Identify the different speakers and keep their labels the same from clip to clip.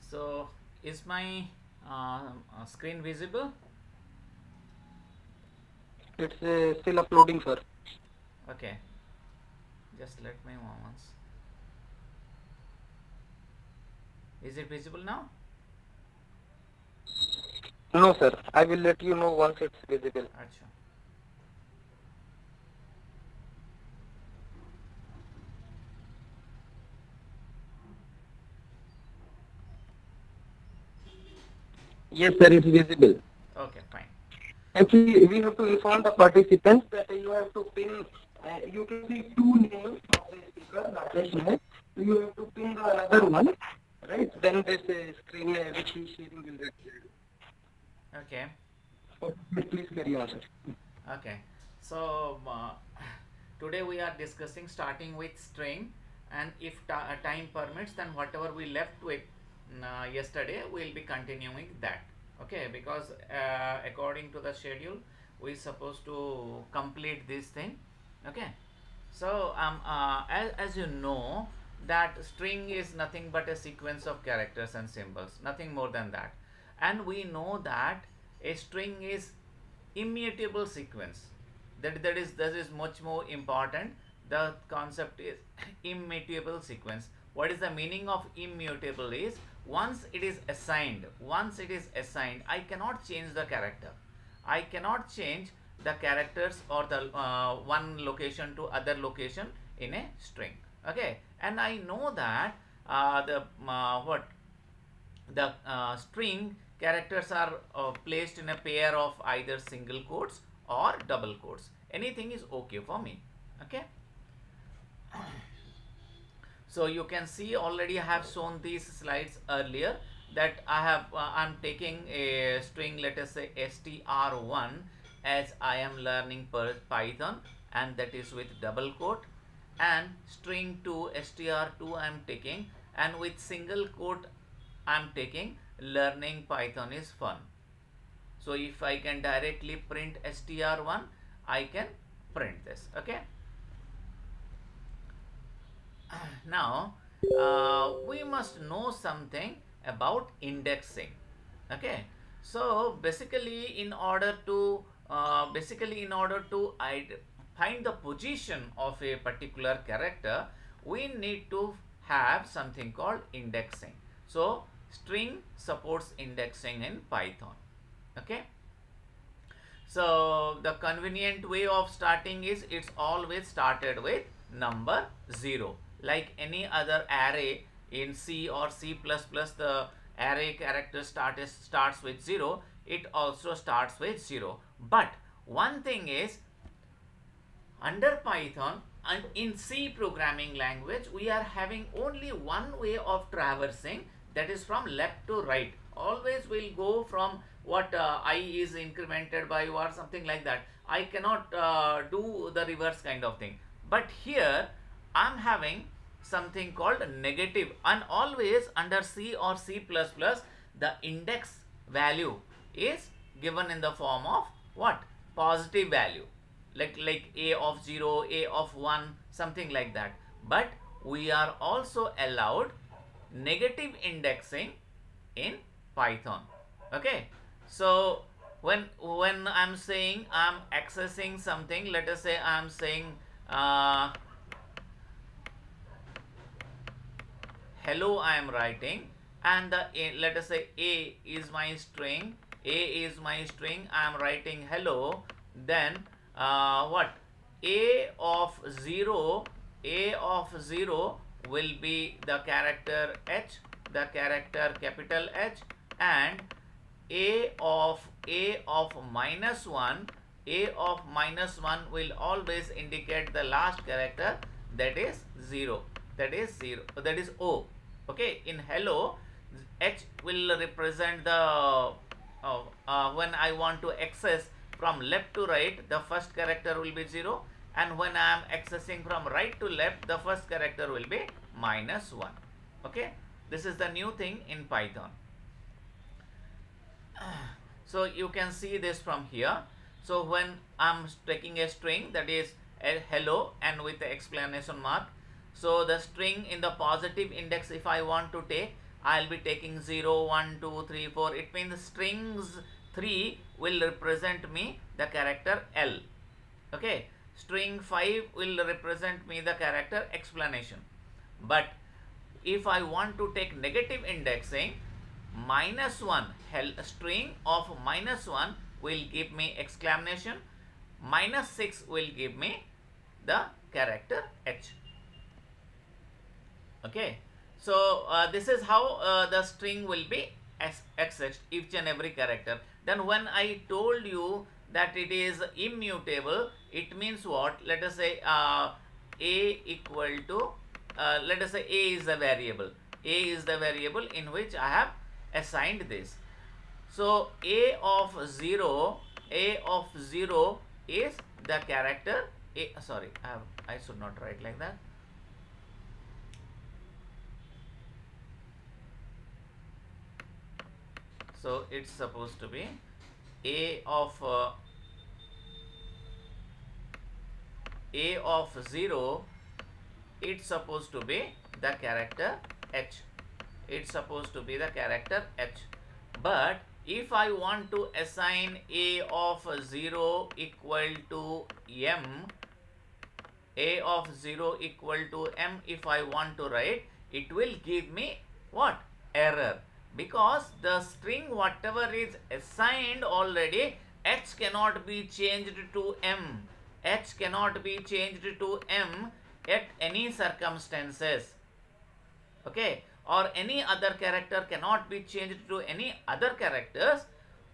Speaker 1: So, is my screen visible?
Speaker 2: It's still uploading, sir.
Speaker 1: Okay, just let me moments. Is it visible now?
Speaker 2: No, sir. I will let you know once it's visible.
Speaker 1: Acha.
Speaker 2: Yes, sir. It's visible.
Speaker 1: Okay, fine.
Speaker 2: Actually, we have to inform the participants that you have to pin. You can see two names of the speaker, Rajesh Naik. So you have to pin the another one, right? Then this screen which he is sharing will get shared.
Speaker 1: Okay,
Speaker 2: Okay, please carry on, sir.
Speaker 1: okay. So, today we are discussing starting with string, and if time permits, then whatever we left with yesterday, we'll be continuing that. Okay, because according to the schedule, we supposed to complete this thing. Okay, so as you know that string is nothing but a sequence of characters and symbols, nothing more than that. And we know that a string is immutable sequence. That is much more important. The concept is immutable sequence. What is the meaning of immutable is once it is assigned, I cannot change the character. I cannot change the characters or the one location to other location in a string. Okay, and I know that the what the string characters are placed in a pair of either single quotes or double quotes. Anything is okay for me. Okay, so you can see already I have shown these slides earlier that I'm taking a string, let us say str1, as I am learning per Python, and that is with double quote, and string 2 str2 I am taking, and with single quote I am taking learning Python is fun. So if I can directly print str1, I can print this. Okay, now we must know something about indexing. Okay, so basically in order to find the position of a particular character, we need to have something called indexing. So string supports indexing in Python. Okay, so the convenient way of starting is it's always started with number 0. Like any other array in C or C++, the array character starts with 0. It also starts with 0. But one thing is, under Python and in C programming language, we are having only one way of traversing, that is from left to right. Always will go from what I is incremented by or something like that. I cannot do the reverse kind of thing. But here I'm having something called negative, and always under C or C++, the index value is given in the form of what? Positive value, like a of 0, a of 1, something like that. But we are also allowed negative indexing in Python. Okay, so when I'm saying I'm accessing something, let us say I'm saying uh, hello I am writing, and let us say a is my string, I am writing hello. Then what? a of 0 a of 0 will be the character h, the character capital H, and a of minus 1, will always indicate the last character, that is 0, that is O. Okay, in hello, H will represent the when I want to access from left to right, the first character will be 0, and when I am accessing from right to left, the first character will be minus 1. Okay, this is the new thing in Python. So you can see this from here. So when I'm taking a string, that is a hello and with the exclamation mark, so the string in the positive index, if I want to take, I'll be taking 0, 1, 2, 3, 4. It means strings 3 will represent me the character L. Okay. String 5 will represent me the character explanation. But if I want to take negative indexing, -1, string of -1 will give me exclamation, -6 will give me the character H. Okay. So this is how the string will be accessed, each and every character. Then when I told you that it is immutable, it means what? Let us say A equal to, let us say A is the variable. A is the variable in which I have assigned this. So A of 0 is the character A. Sorry, I should not write like that. So it's supposed to be A of 0. It's supposed to be the character H. It's supposed to be the character H. But if I want to assign A of 0 equal to M, A of 0 equal to M, if I want to write, it will give me what? Error. Because the string whatever is assigned already, H cannot be changed to M. H cannot be changed to M at any circumstances. Okay. Or any other character cannot be changed to any other characters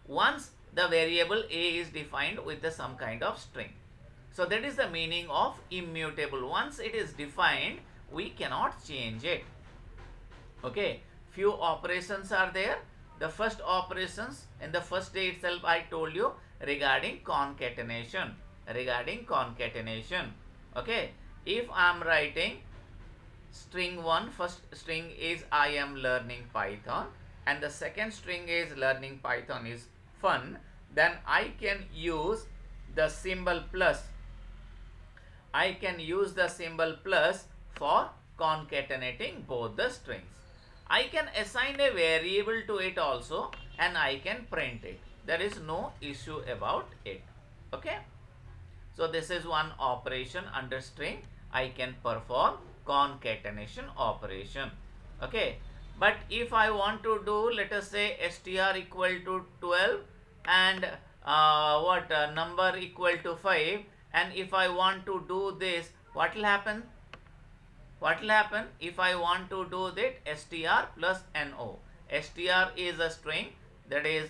Speaker 1: once the variable A is defined with some kind of string. So that is the meaning of immutable. Once it is defined, we cannot change it. Okay. Few operations are there. The first operations in the first day itself I told you regarding concatenation. Okay. If I am writing string 1, first string is I am learning Python, and the second string is learning Python is fun, then I can use the symbol plus. I can use the symbol plus for concatenating both the strings. I can assign a variable to it also, and I can print it. There is no issue about it. Okay. So this is one operation under string. I can perform concatenation operation. Okay. But if I want to do, let us say str equal to 12 and number equal to 5, and if I want to do this, what will happen? What will happen if I want to do that? Str plus no. Str is a string, that is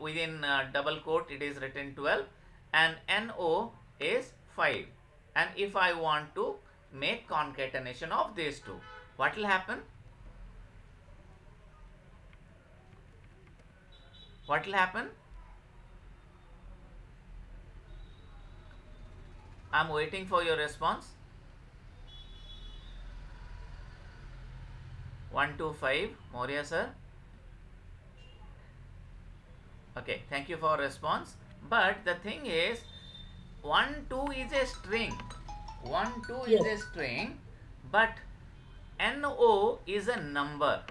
Speaker 1: within double quote it is written 12, and no is 5. And if I want to make concatenation of these two, what will happen? What will happen? I am waiting for your response. 1, 2, 5, Moria sir. Okay, thank you for response. But the thing is, 1, 2 is a string. 1, 2 is a string, but no is a number.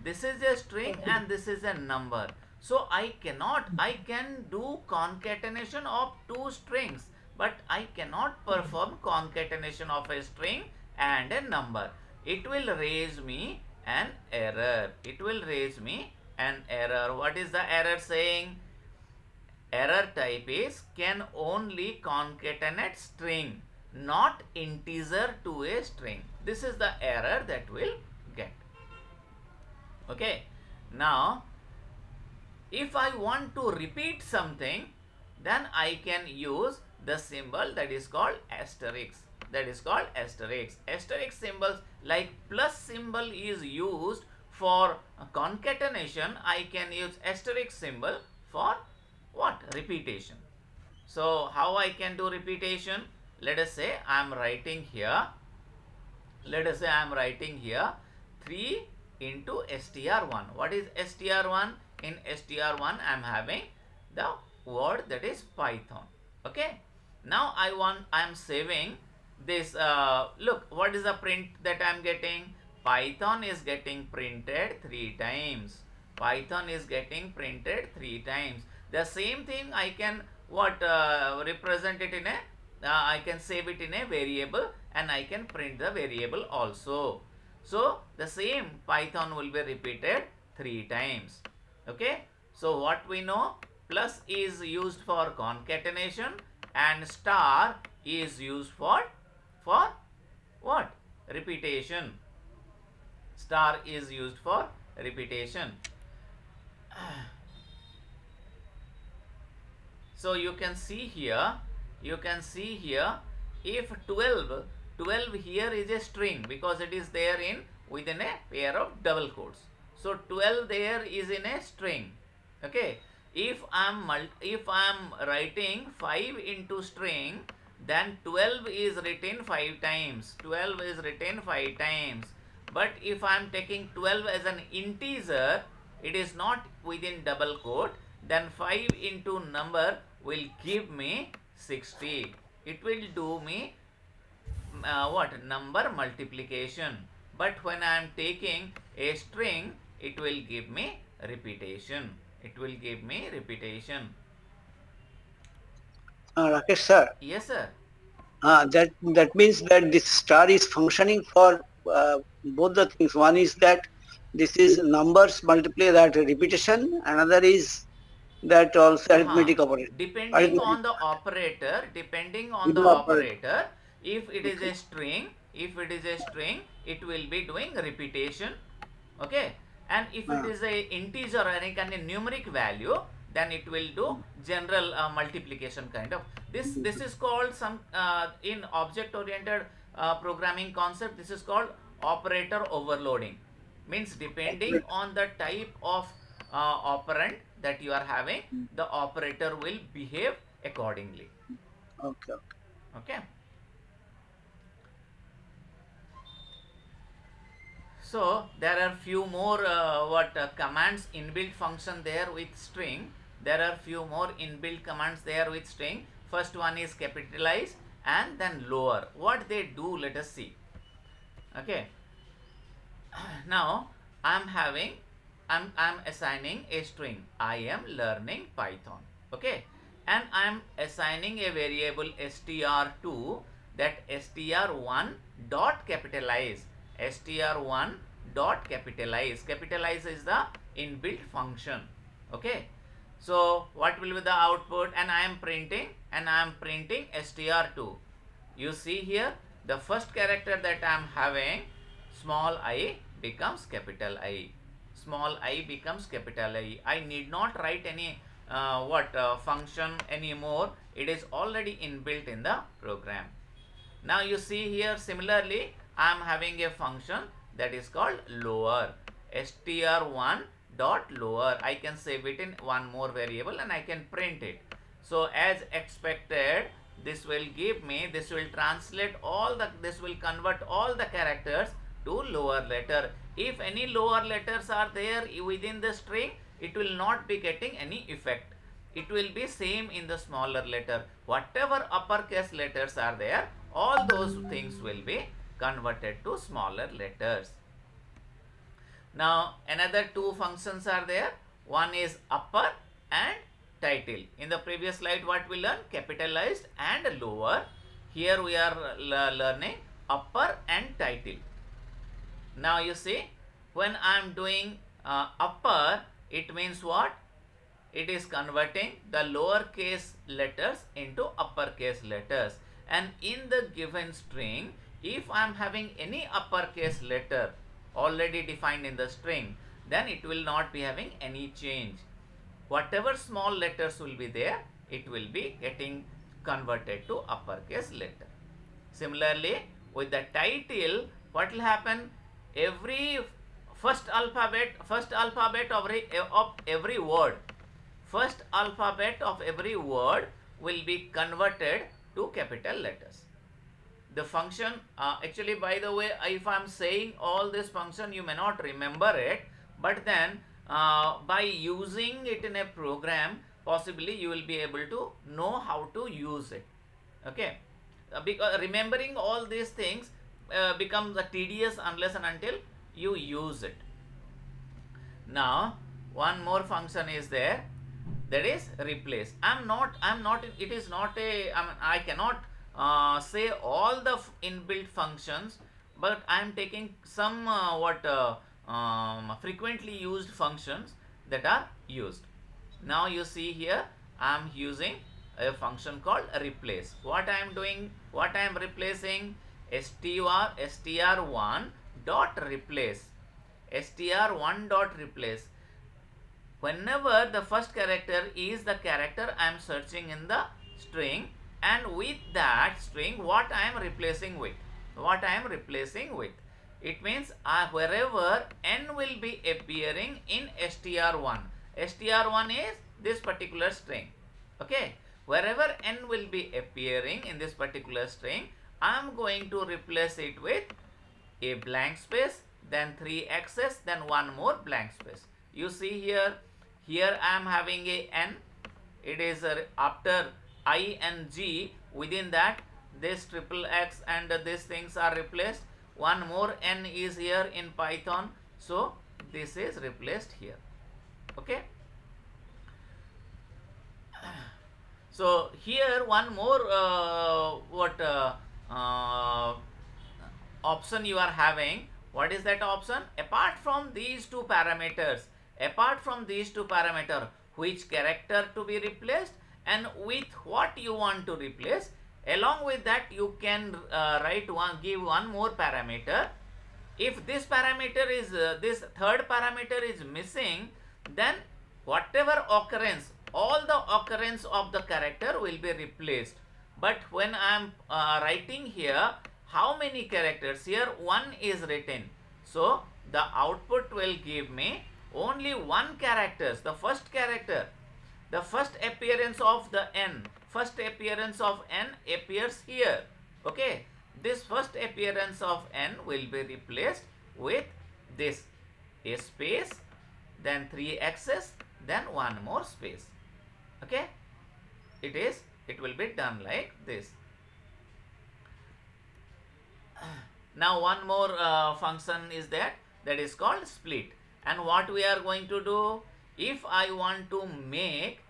Speaker 1: This is a string and this is a number. So I can do concatenation of two strings, but I cannot perform concatenation of a string and a number. It will raise me an error. It will raise me an error. What is the error saying? Error type is can only concatenate string, not integer to a string. This is the error that will get. Okay. Now, if I want to repeat something, then I can use the symbol that is called asterisk. Asterisk symbols, like plus symbol is used for concatenation. I can use asterisk symbol for what? Repetition. So how I can do repetition? Let us say I am writing here. Let us say I am writing here 3 into str1. What is str1? In str1 I am having the word that is Python. Okay. Now I am saving this. Look, what is the print that I am getting? Python is getting printed 3 times. Python is getting printed 3 times. The same thing I can represent it in a I can save it in a variable, and I can print the variable also. So the same Python will be repeated 3 times. Okay. So what we know, plus is used for concatenation and star is used for what? Repetition. Star is used for repetition. So you can see here, if 12 here is a string because it is there in within a pair of double quotes. So 12 there is in a string. Okay. If I am writing 5 into string, then 12 is written 5 times. 12 is written 5 times. But if I am taking 12 as an integer, it is not within double quote, then 5 into number will give me 60. It will do me number multiplication. But when I am taking a string, it will give me repetition. It will give me repetition.
Speaker 3: Rakesh sir.
Speaker 1: Yes, sir.
Speaker 3: That means that this star is functioning for both the things. One is that this is numbers multiply that repetition. Another is that also arithmetic operator.
Speaker 1: Depending on the operator, if it is a string, it will be doing repetition. Okay. And if it is a integer or any kind of numeric value, then it will do general multiplication kind of. This is called some in object oriented programming concept, this is called operator overloading. Means depending on the type of operand that you are having, the operator will behave accordingly. Okay. So there are few more commands inbuilt function there with string. There are few more inbuilt commands there with string. First one is capitalize and then lower. What they do, let us see. Okay. Now I'm assigning a string. I am learning Python. Okay. And I'm assigning a variable str2, that str1 dot capitalize. str1 dot capitalize. Capitalize is the inbuilt function. Okay. So what will be the output? And I am printing str2. You see here, the first character that I am having, small I becomes capital I. Small I becomes capital I. I need not write any function anymore. It is already inbuilt in the program. Now you see here, similarly I am having a function that is called lower. str1 dot lower. I can save it in one more variable and I can print it. So as expected, this will give me, this will convert all the characters to lower letter. If any lower letters are there within the string, it will not be getting any effect. It will be same in the smaller letter. Whatever uppercase letters are there, all those things will be converted to smaller letters. Now another two functions are there. One is upper and title. In the previous slide what we learned? Capitalized and lower. Here we are learning upper and title. Now you see, when I am doing upper, it means what? It is converting the lowercase letters into uppercase letters. And in the given string, if I am having any uppercase letter already defined in the string, then it will not be having any change. Whatever small letters will be there, it will be getting converted to uppercase letter. Similarly, with the title, what will happen? Every first alphabet of every word, will be converted to capital letters. The function, actually, by the way, if I am saying all this function, you may not remember it, but then by using it in a program, possibly you will be able to know how to use it. Okay. Because remembering all these things becomes tedious unless and until you use it. Now one more function is there, that is replace. It is not a, I cannot say all the inbuilt functions, but I am taking some frequently used functions that are used. Now you see here I am using a function called replace. What I am doing, what I am replacing, str1 dot replace, str1 dot replace. Whenever the first character is the character I am searching in the string, and with that string what I am replacing with, it means wherever n will be appearing in str1 is this particular string, okay, wherever n will be appearing in this particular string, I am going to replace it with a blank space, then 3 x's, then one more blank space. You see here I am having a n, it is after I and g, within that this triple x and these things are replaced. One more n is here in Python, so this is replaced here, okay. So here one more option you are having. What is that option? Apart from these two parameters, which character to be replaced and with what you want to replace, along with that you can give one more parameter. If this parameter is this third parameter is missing, then whatever occurrence, all the occurrence of the character will be replaced. But when I am writing here how many characters, here 1 is written, so the output will give me only one character, the first character, the first appearance of the n, appears here, okay. This first appearance of n will be replaced with this, a space, then 3 x's, then one more space, okay. It will be done like this. Now one more function is that is called split. And what we are going to do, if I want to make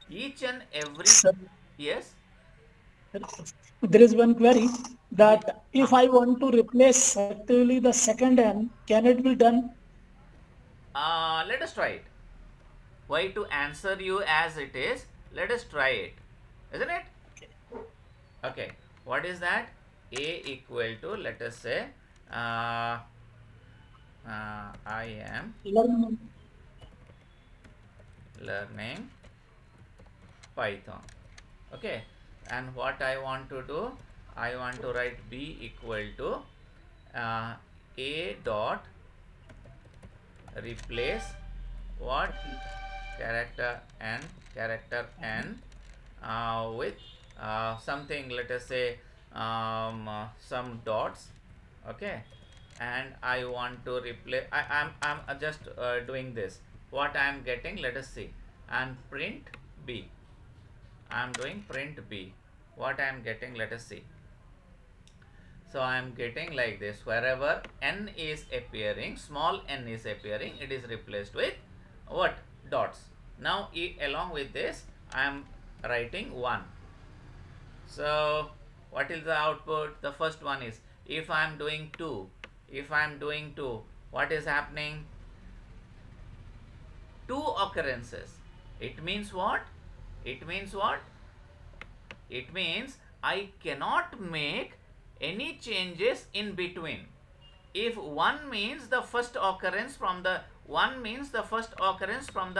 Speaker 1: each and every, yes,
Speaker 4: there is one query that if I want to replace actively the second n, can it be done?
Speaker 1: Let us try it. Why to answer you as it is, let us try it, isn't it? Okay, what is that? A equal to, let us say I am learning Python, okay. And what I want to do, I want to write b equal to a dot replace what, character n with something, let us say some dots, okay. And I want to replace, I'm just doing this, what I am getting, let us see, and print b, I am doing print b, what I am getting, let us see. So I am getting like this, wherever n is appearing, small n is appearing, it is replaced with what, dots. Now along with this I am writing 1. So what is the output? The first one is, if I am doing 2, what is happening? 2 occurrences. It means what? It means I cannot make any changes in between. If 1 means the first occurrence from the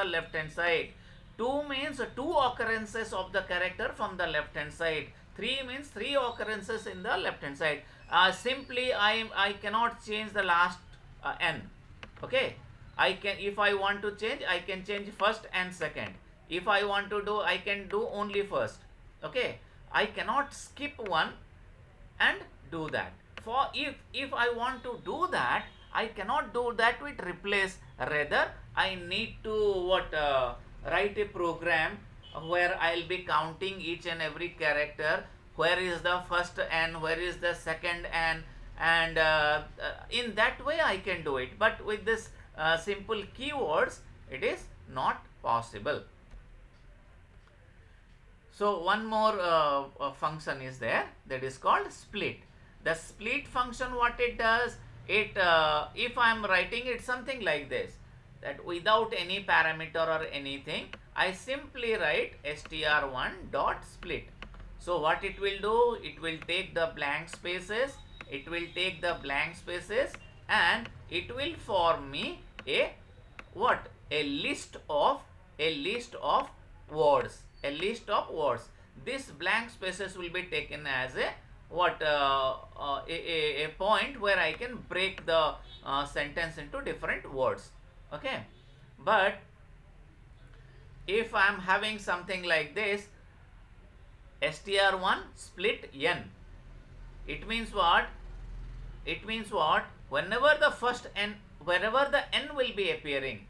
Speaker 1: left hand side, 2 means 2 occurrences of the character from the left hand side, 3 means 3 occurrences in the left hand side. Simply I cannot change the last n, okay. I can, if I want to change, I can change first and second. If I want to do, I can do only first, okay. I cannot skip one and do that. For if I want to do that, I cannot do that with replace. Rather, I need to write a program where I'll be counting each and every character. Where is the first n? Where is the second n? and in that way I can do it, but with this simple keywords it is not possible. So one more function is there, that is called split. The split function, what it does, it if I am writing it something like this, that without any parameter or anything, I simply write str1 dot split. So what it will do, it will take the blank spaces, and it will form me a what, a list of words, This blank spaces will be taken as a what, a point where I can break the sentence into different words. Okay, but if I am having something like this, str1 split n, it means what? Whenever the first n, wherever the n will be appearing,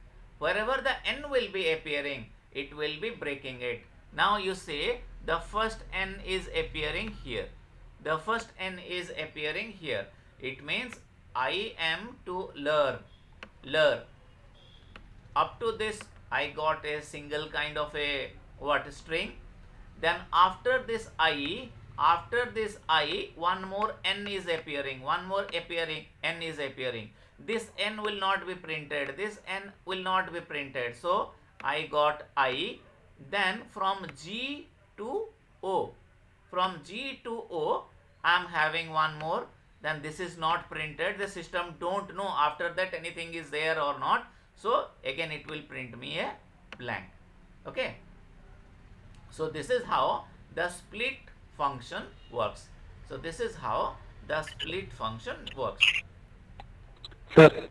Speaker 1: it will be breaking it. Now you say the first n is appearing here. It means I am to learn. Up to this I got a single kind of a what, string. Then after this I, one more n is appearing. This n will not be printed. So I got I. Then from G to O, I am having one more. Then this is not printed. The system don't know after that anything is there or not. So again it will print me a blank. Okay. So this is how the split function works.
Speaker 2: Sir,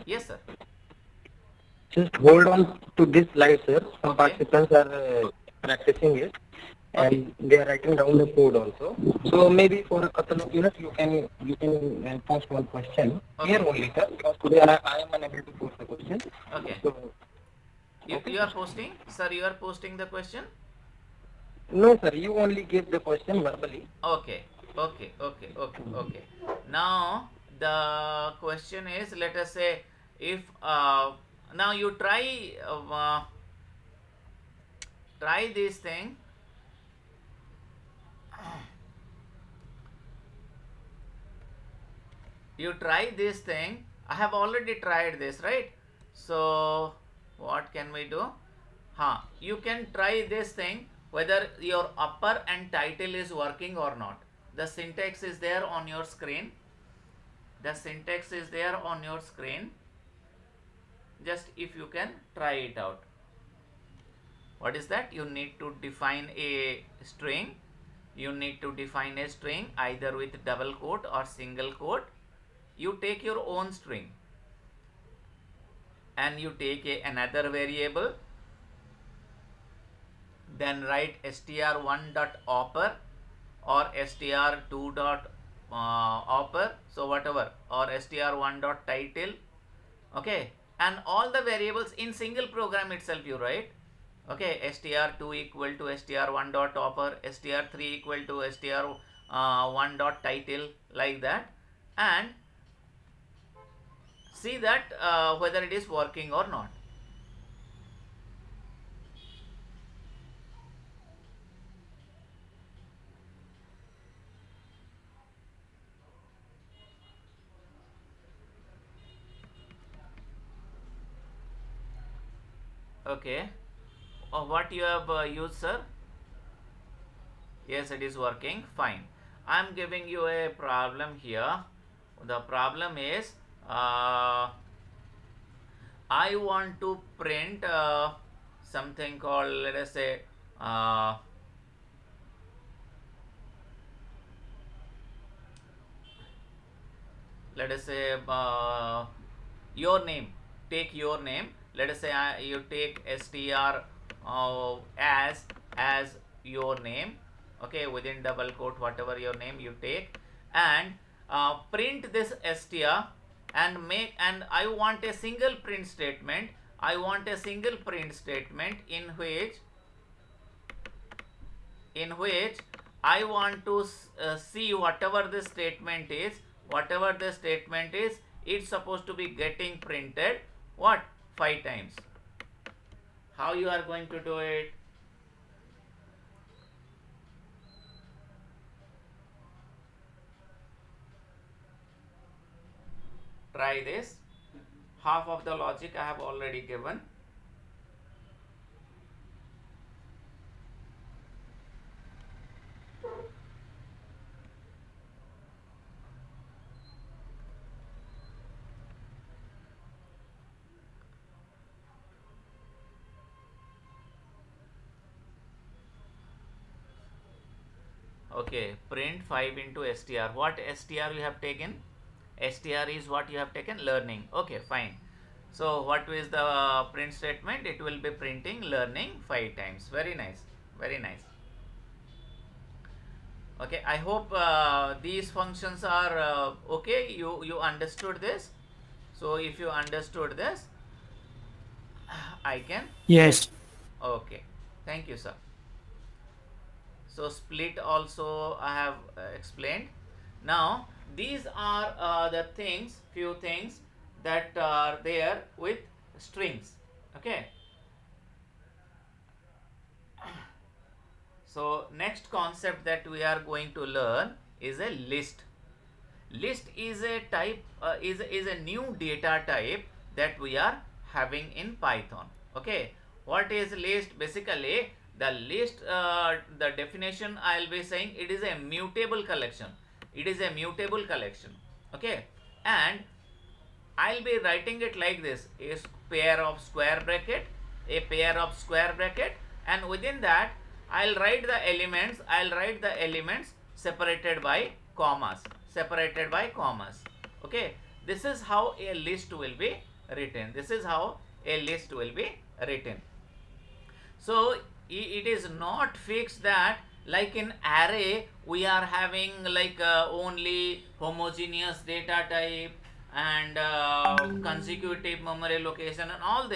Speaker 1: Yes, sir.
Speaker 2: just hold on to this slide, sir. Some
Speaker 1: Okay.
Speaker 2: participants are practicing it, and they are writing down the code also. So maybe for a couple of minutes you can post one question here
Speaker 1: Okay.
Speaker 2: only, sir, because today I am unable to post the question.
Speaker 1: Okay.
Speaker 2: So
Speaker 1: You are posting, sir. You are posting the question.
Speaker 2: no, sir, you only give the question verbally.
Speaker 1: Okay. Now the question is, let us say, if now you try this thing. You try this thing. I have already tried this, right? So what can we do? You can try this thing whether your upper and title is working or not. The syntax is there on your screen. Just if you can try it out. What is that? You need to define a string. Either with double quote or single quote. You take your own string and you take another variable. Then write str1.opper or str2.opper, so whatever, or str1.title. Okay, and all the variables in single program itself you write. Okay, str2 equal to str1.opper, str3 equal to str1.title, like that, and see that whether it is working or not. Okay, what you have used, sir? Yes, it is working fine. I am giving you a problem here. The problem is I want to print something called, let us say, your name. Take your name. Let us say you take str as your name. Okay, within double quote, whatever your name you take, and print this str and I want a single print statement. in which I want to see whatever the statement is, whatever the statement is, it's supposed to be getting printed what? 5 times. How you are going to do it? Try this. Half of the logic I have already given. Okay, print 5 into str. What str you have taken? Str is what you have taken? Learning. Okay, fine. So what is the print statement? It will be printing learning 5 times. Very nice. Very nice. Okay, I hope these functions are okay. You understood this. So if you understood this, I can.
Speaker 5: Yes.
Speaker 1: Okay. Thank you, sir. So split also I have explained. Now these are the things, few things that are there with strings. Okay. So next concept that we are going to learn is a list. List is a type, is a new data type that we are having in Python. Okay. What is list? Basically, the list, the definition I will be saying, it is a mutable collection. It is a mutable collection. Okay. And I will be writing it like this: a pair of square bracket, a pair of square bracket, and within that I will write the elements. I will write the elements separated by commas. Separated by commas. Okay. This is how a list will be written. This is how a list will be written. So it is not fixed that like in array we are having like only homogeneous data type and consecutive memory location and all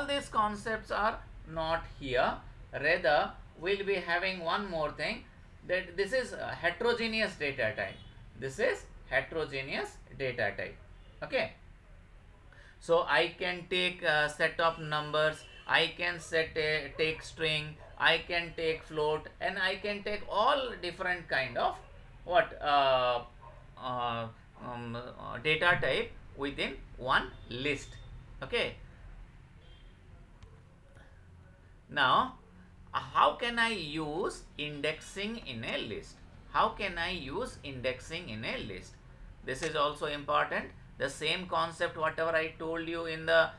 Speaker 1: these concepts are not here. Rather, we'll be having one more thing, that this is heterogeneous data type. This is heterogeneous data type. Okay. So I can take a set of numbers, I can take string, I can take float, and I can take all different kind of what data type within one list. Okay. Now, how can I use indexing in a list? How can I use indexing in a list? This is also important. The same concept whatever I told you in the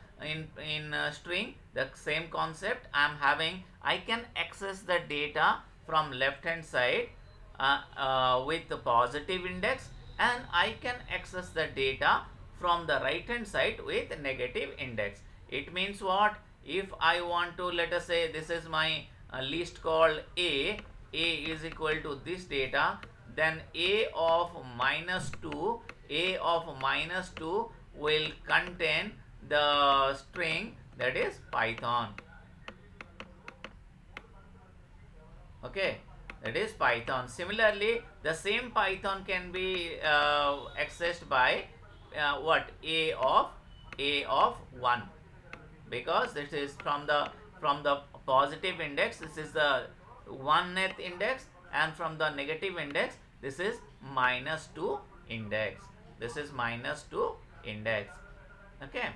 Speaker 1: string, the same concept I am having. I can access the data from left hand side with the positive index, and I can access the data from the right hand side with negative index. It means what? If I want to, let us say this is my list called A is equal to this data, then A of -2 will contain the string that is Python. Okay, that is Python. Similarly, the same Python can be accessed by what? A of 1, because this is from the positive index, this is the 1th index, and from the negative index this is -2 index. This is -2 index. Okay.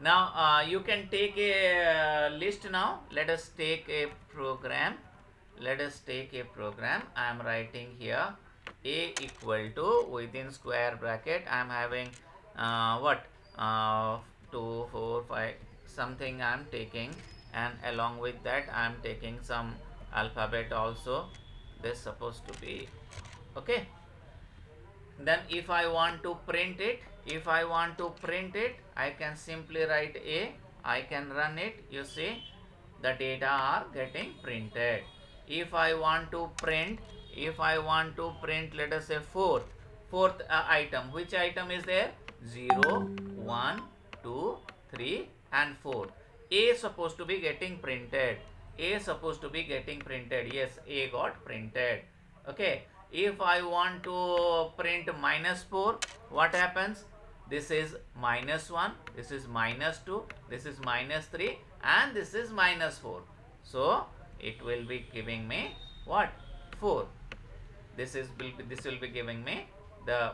Speaker 1: Now you can take a list. Now let us take a program. Let us take a program. I am writing here A equal to, within square bracket I am having what 2 4 5 something I am taking, and along with that I am taking some alphabet also. This supposed to be okay. Then if I want to print it, I can simply write A, I can run it, you see the data are getting printed. If I want to print, let us say fourth item, which item is there? 0 1 2 3 and 4. A is supposed to be getting printed. Yes, A got printed. Okay. If I want to print -4, what happens? This is -1, this is -2, this is -3, and this is -4. So it will be giving me what? 4. This will be giving me the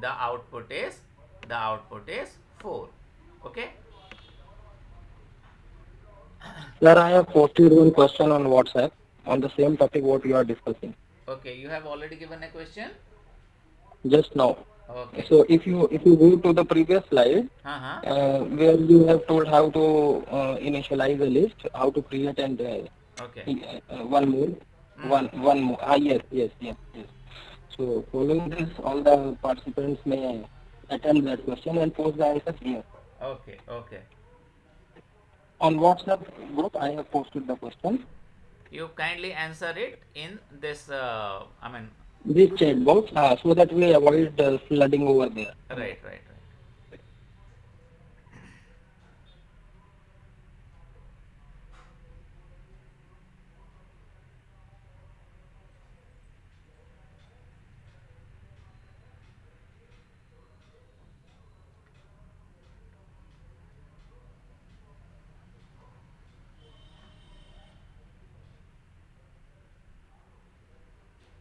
Speaker 1: output is 4. Okay.
Speaker 2: Sir, I have posted one question on WhatsApp on the same topic what you are discussing
Speaker 1: Okay, you have already given a question.
Speaker 2: just now.
Speaker 1: Okay.
Speaker 2: So if you go to the previous slide, where you have told how to initialize a list, how to create and
Speaker 1: Okay.
Speaker 2: one more, one more. Yes. So following this, all the participants may attend that question and post the answers here.
Speaker 1: Okay. Okay.
Speaker 2: On WhatsApp group, I have posted the question.
Speaker 1: You kindly answer it in this.
Speaker 2: This chat box, so that we avoid flooding over there.
Speaker 1: Right.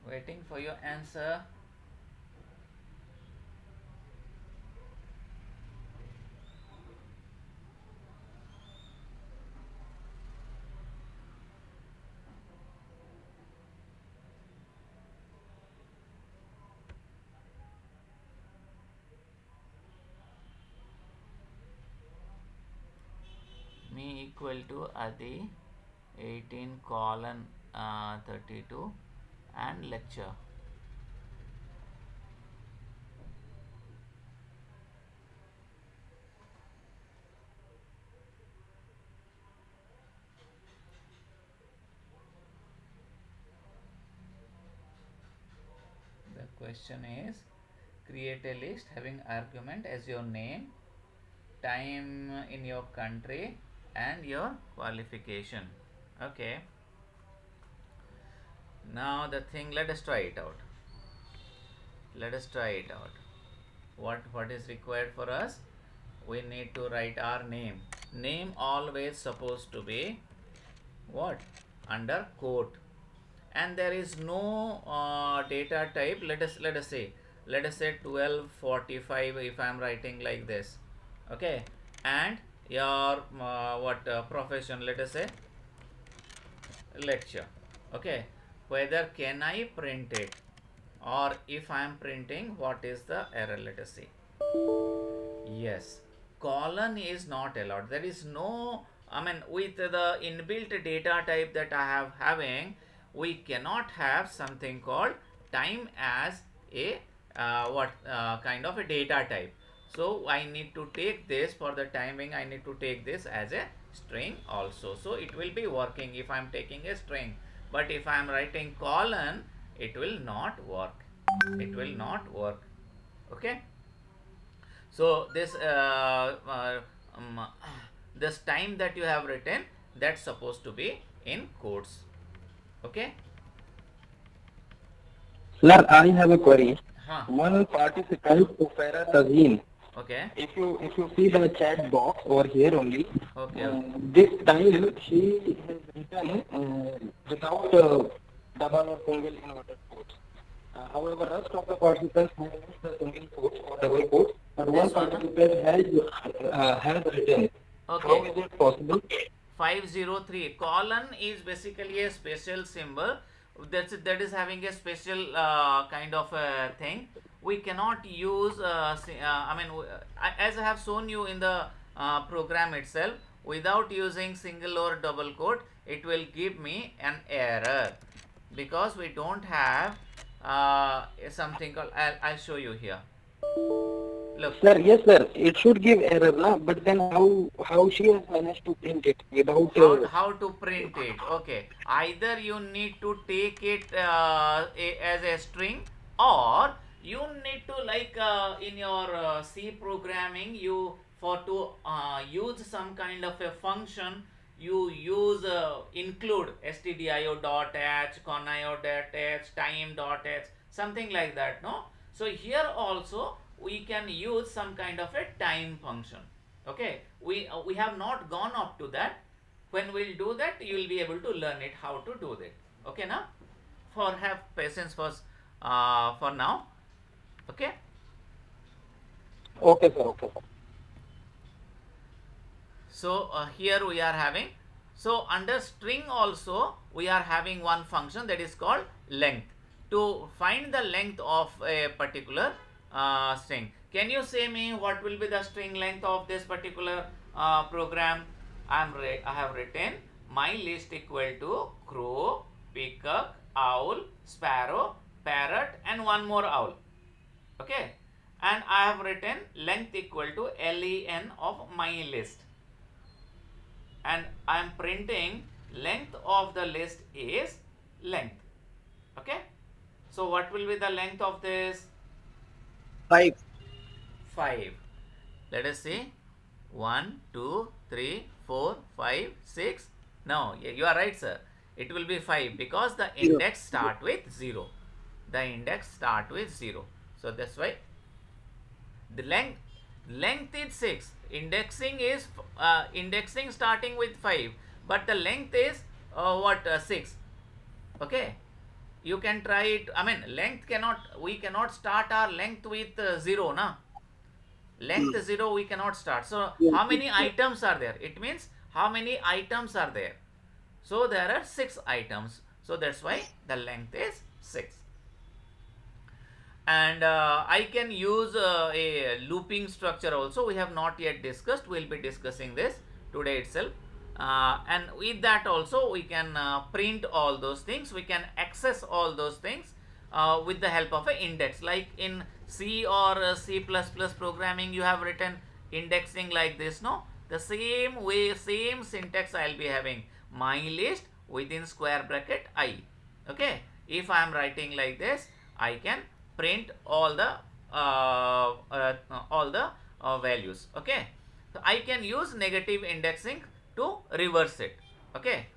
Speaker 1: Waiting for your answer. Me equal to Adi 18:32 and lecture. The question is, create a list having argument as your name, time in your country, and your qualification. Okay. Now the thing, let us try it out. What is required for us? We need to write our name. Name always supposed to be what? Under quote. And there is no data type. Let us say 12:45 if I am writing like this. Okay. And your profession, let us say lecture. Okay. Whether can I print it, or if I am printing, what is the error? Let us see. Yes, colon is not allowed. There is no, with the inbuilt data type that I have having, we cannot have something called time as a kind of a data type. So I need to take this for the timing. I need to take this as a string also. So it will be working if I am taking a string. But if I am writing colon, it will not work. Okay. So this this time that you have written, that's supposed to be in quotes. Okay.
Speaker 2: Sir, I have a query. One participant, Ufera Tazeen.
Speaker 1: Okay.
Speaker 2: If you see the chat box over here only,
Speaker 1: okay.
Speaker 2: This time she has written without double or single inverted quotes. However, rest of the participants have used the single quotes or double quotes, but one participant has written.
Speaker 1: Okay.
Speaker 2: How is it possible?
Speaker 1: 503 colon is basically a special symbol that is having a special kind of a thing. We cannot use as I have shown you in the program itself, without using single or double quote, it will give me an error because we don't have something called, I'll show you here. Look.
Speaker 2: Sir, yes sir, it should give error, na? But then how she has managed to print it without...
Speaker 1: How to print it? Okay, either you need to take it as a string, or you need to in your C programming, you use some kind of a function you use include stdio dot h, conio dot h, time dot h, something like that, no? So here also we can use some kind of a time function. Okay, we have not gone up to that. When we'll do that, you will be able to learn it how to do that. Okay, now for have patience for now. Okay.
Speaker 2: Okay, sir. Okay, sir.
Speaker 1: So here we are having, so under string also we are having one function that is called length. To find the length of a particular string, can you say me what will be the string length of this particular program? I have written my list equal to crow, peacock, owl, sparrow, parrot and one more owl. Okay, and I have written length equal to len of my list, and I am printing length of the list is length. Okay, so what will be the length of this?
Speaker 3: 5.
Speaker 1: 5. Let us see. 1 2 3 4 5 6. No, you are right, sir. It will be 5 because the
Speaker 3: 0.
Speaker 1: index start with 0. The index start with 0. So that's why the length is 6. Indexing is indexing starting with 5, but the length is 6. Okay, you can try it. I mean, length cannot, we cannot start our length with 0 na. Length 0 we cannot start. So how many items are there? It means how many items are there. So there are 6 items. So that's why the length is 6. And I can use a looping structure also. We have not yet discussed. We'll be discussing this today itself. And with that also we can print all those things. We can access all those things with the help of an index. Like in C or C++ programming, you have written indexing like this, no? The same way, same syntax I'll be having. My list within square bracket I. Okay. If I am writing like this, I can print all the values. Okay, so I can use negative indexing to reverse it. Okay,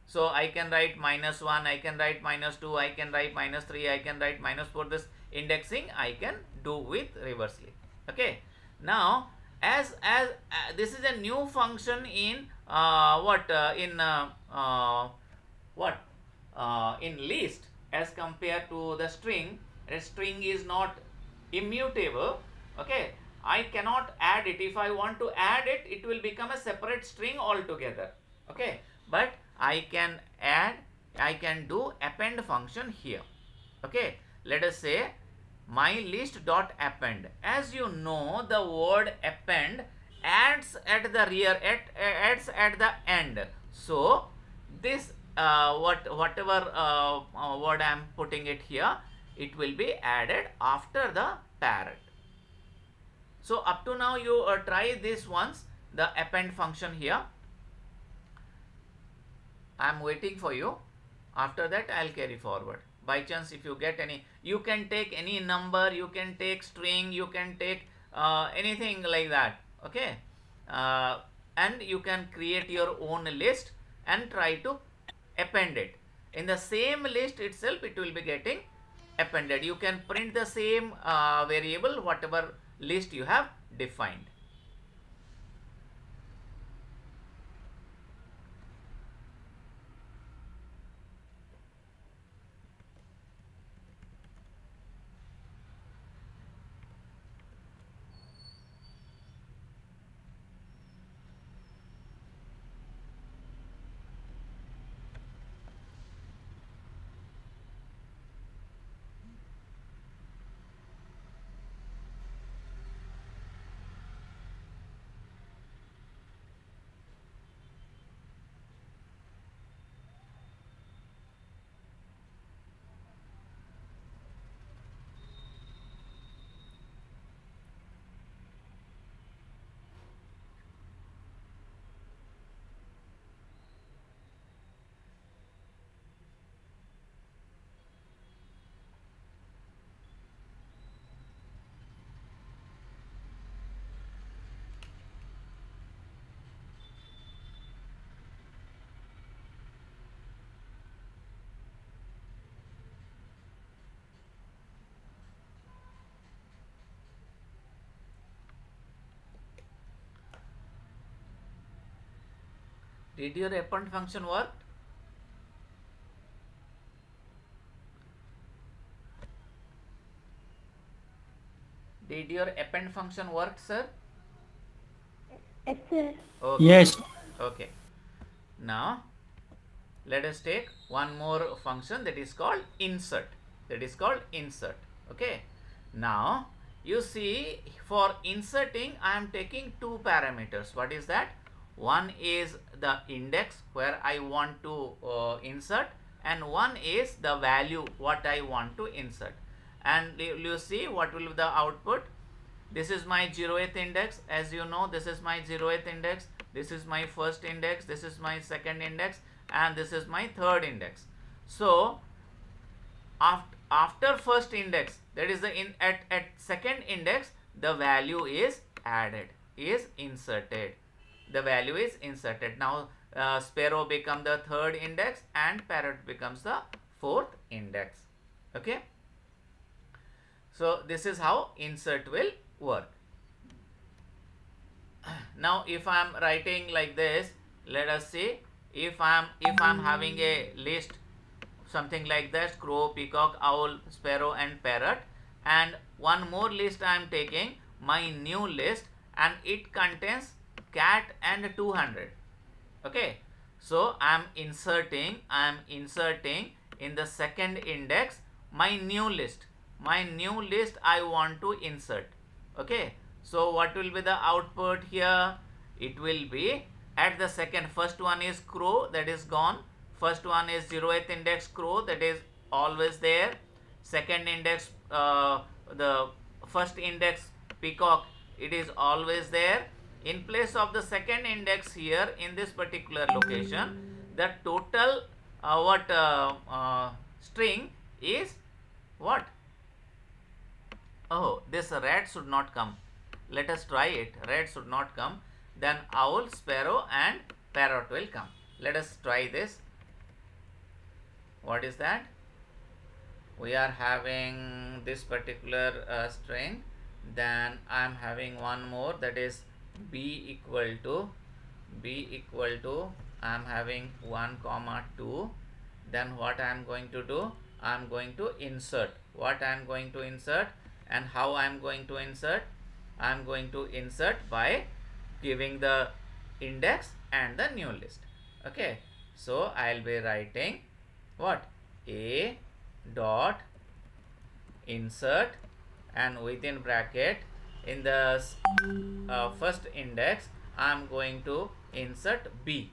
Speaker 1: so I can write -1, I can write -2, I can write -3, I can write -4. This indexing I can do with reversely. Okay, now as this is a new function in in list as compared to the string. A string is not immutable. Okay, I cannot add it. If I want to add it, it will become a separate string altogether. Okay, but I can add, I can do append function here. Okay, let us say my list dot append. As you know, the word append adds at the rear, adds at the end. So this whatever word I am putting it here, it will be added after the parrot. So up to now you try this once, the append function here. I am waiting for you. After that I'll carry forward. By chance if you get any, you can take any number, you can take string, you can take anything like that. Okay, and you can create your own list and try to append it. In the same list itself it will be getting appended. You can print the same variable whatever list you have defined. Did your append function work? Did your append function work, sir?
Speaker 5: Yes, sir.
Speaker 1: Okay.
Speaker 4: Yes.
Speaker 1: Okay. Now, let us take one more function, that is called insert. That is called insert. Okay. Now, you see, for inserting, I am taking two parameters. What is that? One is the index where I want to insert, and one is the value what I want to insert. And you see what will be the output. This is my 0th index. As you know, this is my 0th index. This is my first index. This is my second index. And this is my third index. So, after first index, that is the at second index, the value is added, is inserted. The value is inserted. Now, sparrow become the third index and parrot becomes the fourth index. Okay. So, this is how insert will work. Now, if I am writing like this, let us see. If I am having a list, something like that: crow, peacock, owl, sparrow, and parrot, and one more list I am taking, my new list, and it contains cat and 200. Okay. So, I am inserting in the second index my new list. My new list I want to insert. Okay. So, what will be the output here? It will be at the second. First one is crow, that is gone. First one is 0th index crow, that is always there. Second index, the first index peacock, it is always there. In place of the second index here in this particular location, the total string is what? Oh, this rat should not come. Let us try it. Rat should not come. Then owl, sparrow, and parrot will come. Let us try this. What is that? We are having this particular string. Then I am having one more, that is b equal to I am having 1 comma 2. Then what I am going to do? I am going to insert. What I am going to insert and how I am going to insert? I am going to insert by giving the index and the new list. Okay. So, I will be writing what? A dot insert, and within bracket in the first index I am going to insert B.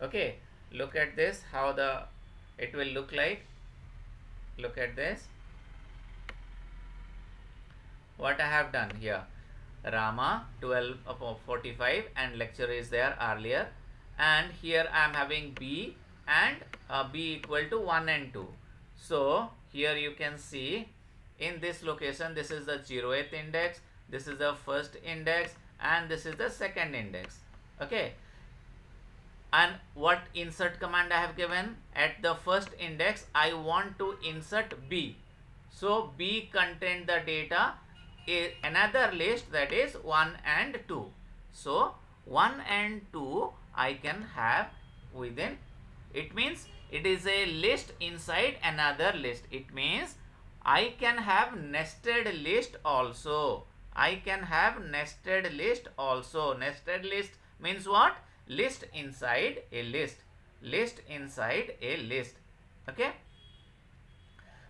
Speaker 1: Okay. Look at this, how it will look like. Look at this. What I have done here. Rama 12:45 and lecture is there earlier, and here I am having B and B equal to 1 and 2. So, here you can see in this location, this is the 0th index, this is the first index, and this is the second index. Okay. And what insert command I have given? At the first index, I want to insert B. So, B contain the data another list, that is 1 and 2. So, 1 and 2 I can have within. It means it is a list inside another list. It means I can have nested list also. I can have nested list also. Nested list means what? List inside a list. List inside a list. Okay.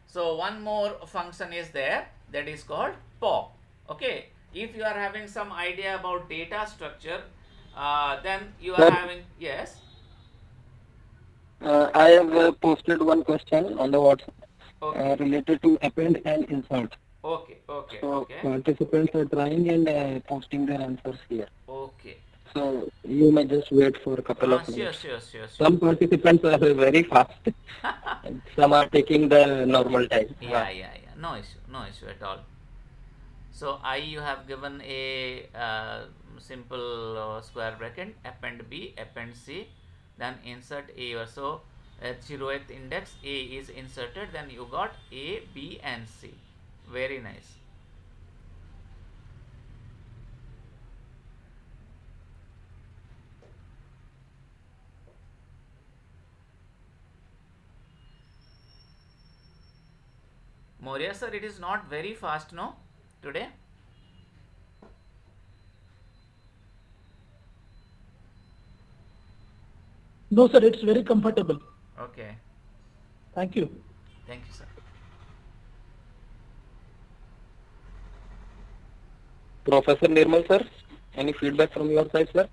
Speaker 1: So, one more function is there, that is called pop. Okay. If you are having some idea about data structure, then you are having, yes.
Speaker 2: I have posted one question on the WhatsApp
Speaker 1: Okay.
Speaker 2: related to append and insert.
Speaker 1: Okay. Okay.
Speaker 2: So
Speaker 1: Okay.
Speaker 2: participants are trying and posting their answers here.
Speaker 1: Okay.
Speaker 2: So you may just wait for a couple of
Speaker 1: Sure,
Speaker 2: minutes.
Speaker 1: sure.
Speaker 2: Some participants are very fast, and some are taking the normal time.
Speaker 1: Yeah. No issue at all. So, you have given a simple square bracket, append B, append C, then insert A. So, at 0th index, A is inserted, then you got A, B, and C. Very nice. Moria sir, it is not very fast, no, today?
Speaker 4: No, sir, it's very comfortable.
Speaker 1: Okay.
Speaker 4: Thank you.
Speaker 1: Thank you, sir.
Speaker 2: Professor Nirmal sir, any feedback from your side, sir?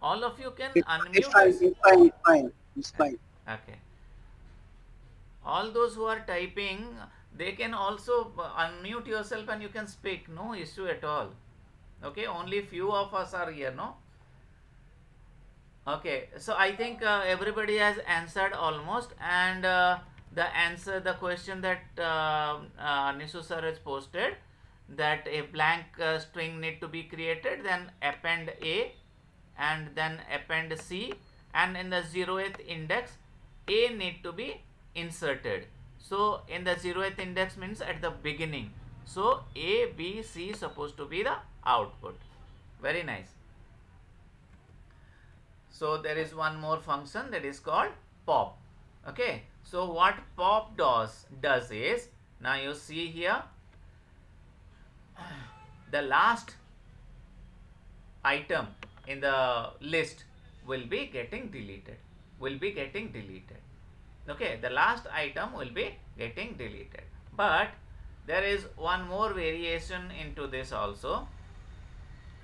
Speaker 1: All of you can
Speaker 3: It's
Speaker 1: unmute
Speaker 3: fine,
Speaker 1: yourself.
Speaker 3: it's fine, it's fine, it's fine.
Speaker 1: Okay. All those who are typing, they can also unmute yourself and you can speak. No issue at all. Okay, only few of us are here, no? Okay, so I think everybody has answered almost, and the question that Nisu sir has posted, that a blank string need to be created, then append A and then append C, and in the 0th index A need to be inserted. So in the 0th index means at the beginning. So A, B, C supposed to be the output. Very nice. So there is one more function that is called pop. Okay. So what pop does is, now you see here, the last item in the list will be getting deleted. Okay, the last item will be getting deleted. But there is one more variation into this also.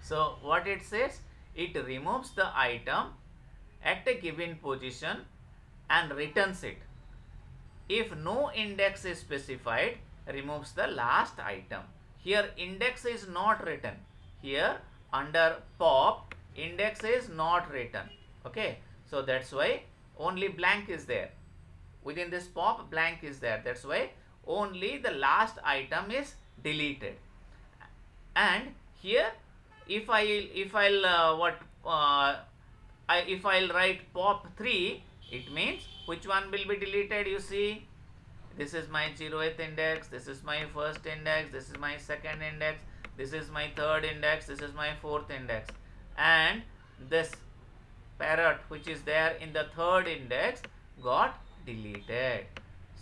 Speaker 1: So what it says, it removes the item at a given position and returns it. If no index is specified, removes the last item. Here index is not written. Here under pop, index is not written. Okay, so that's why only blank is there. Within this pop, blank is there. That's why only the last item is deleted. And here, if I'll write pop 3, it means which one will be deleted? You see, this is my 0th index, this is my first index, this is my second index, this is my third index, this is my fourth index, and this parrot which is there in the third index got deleted.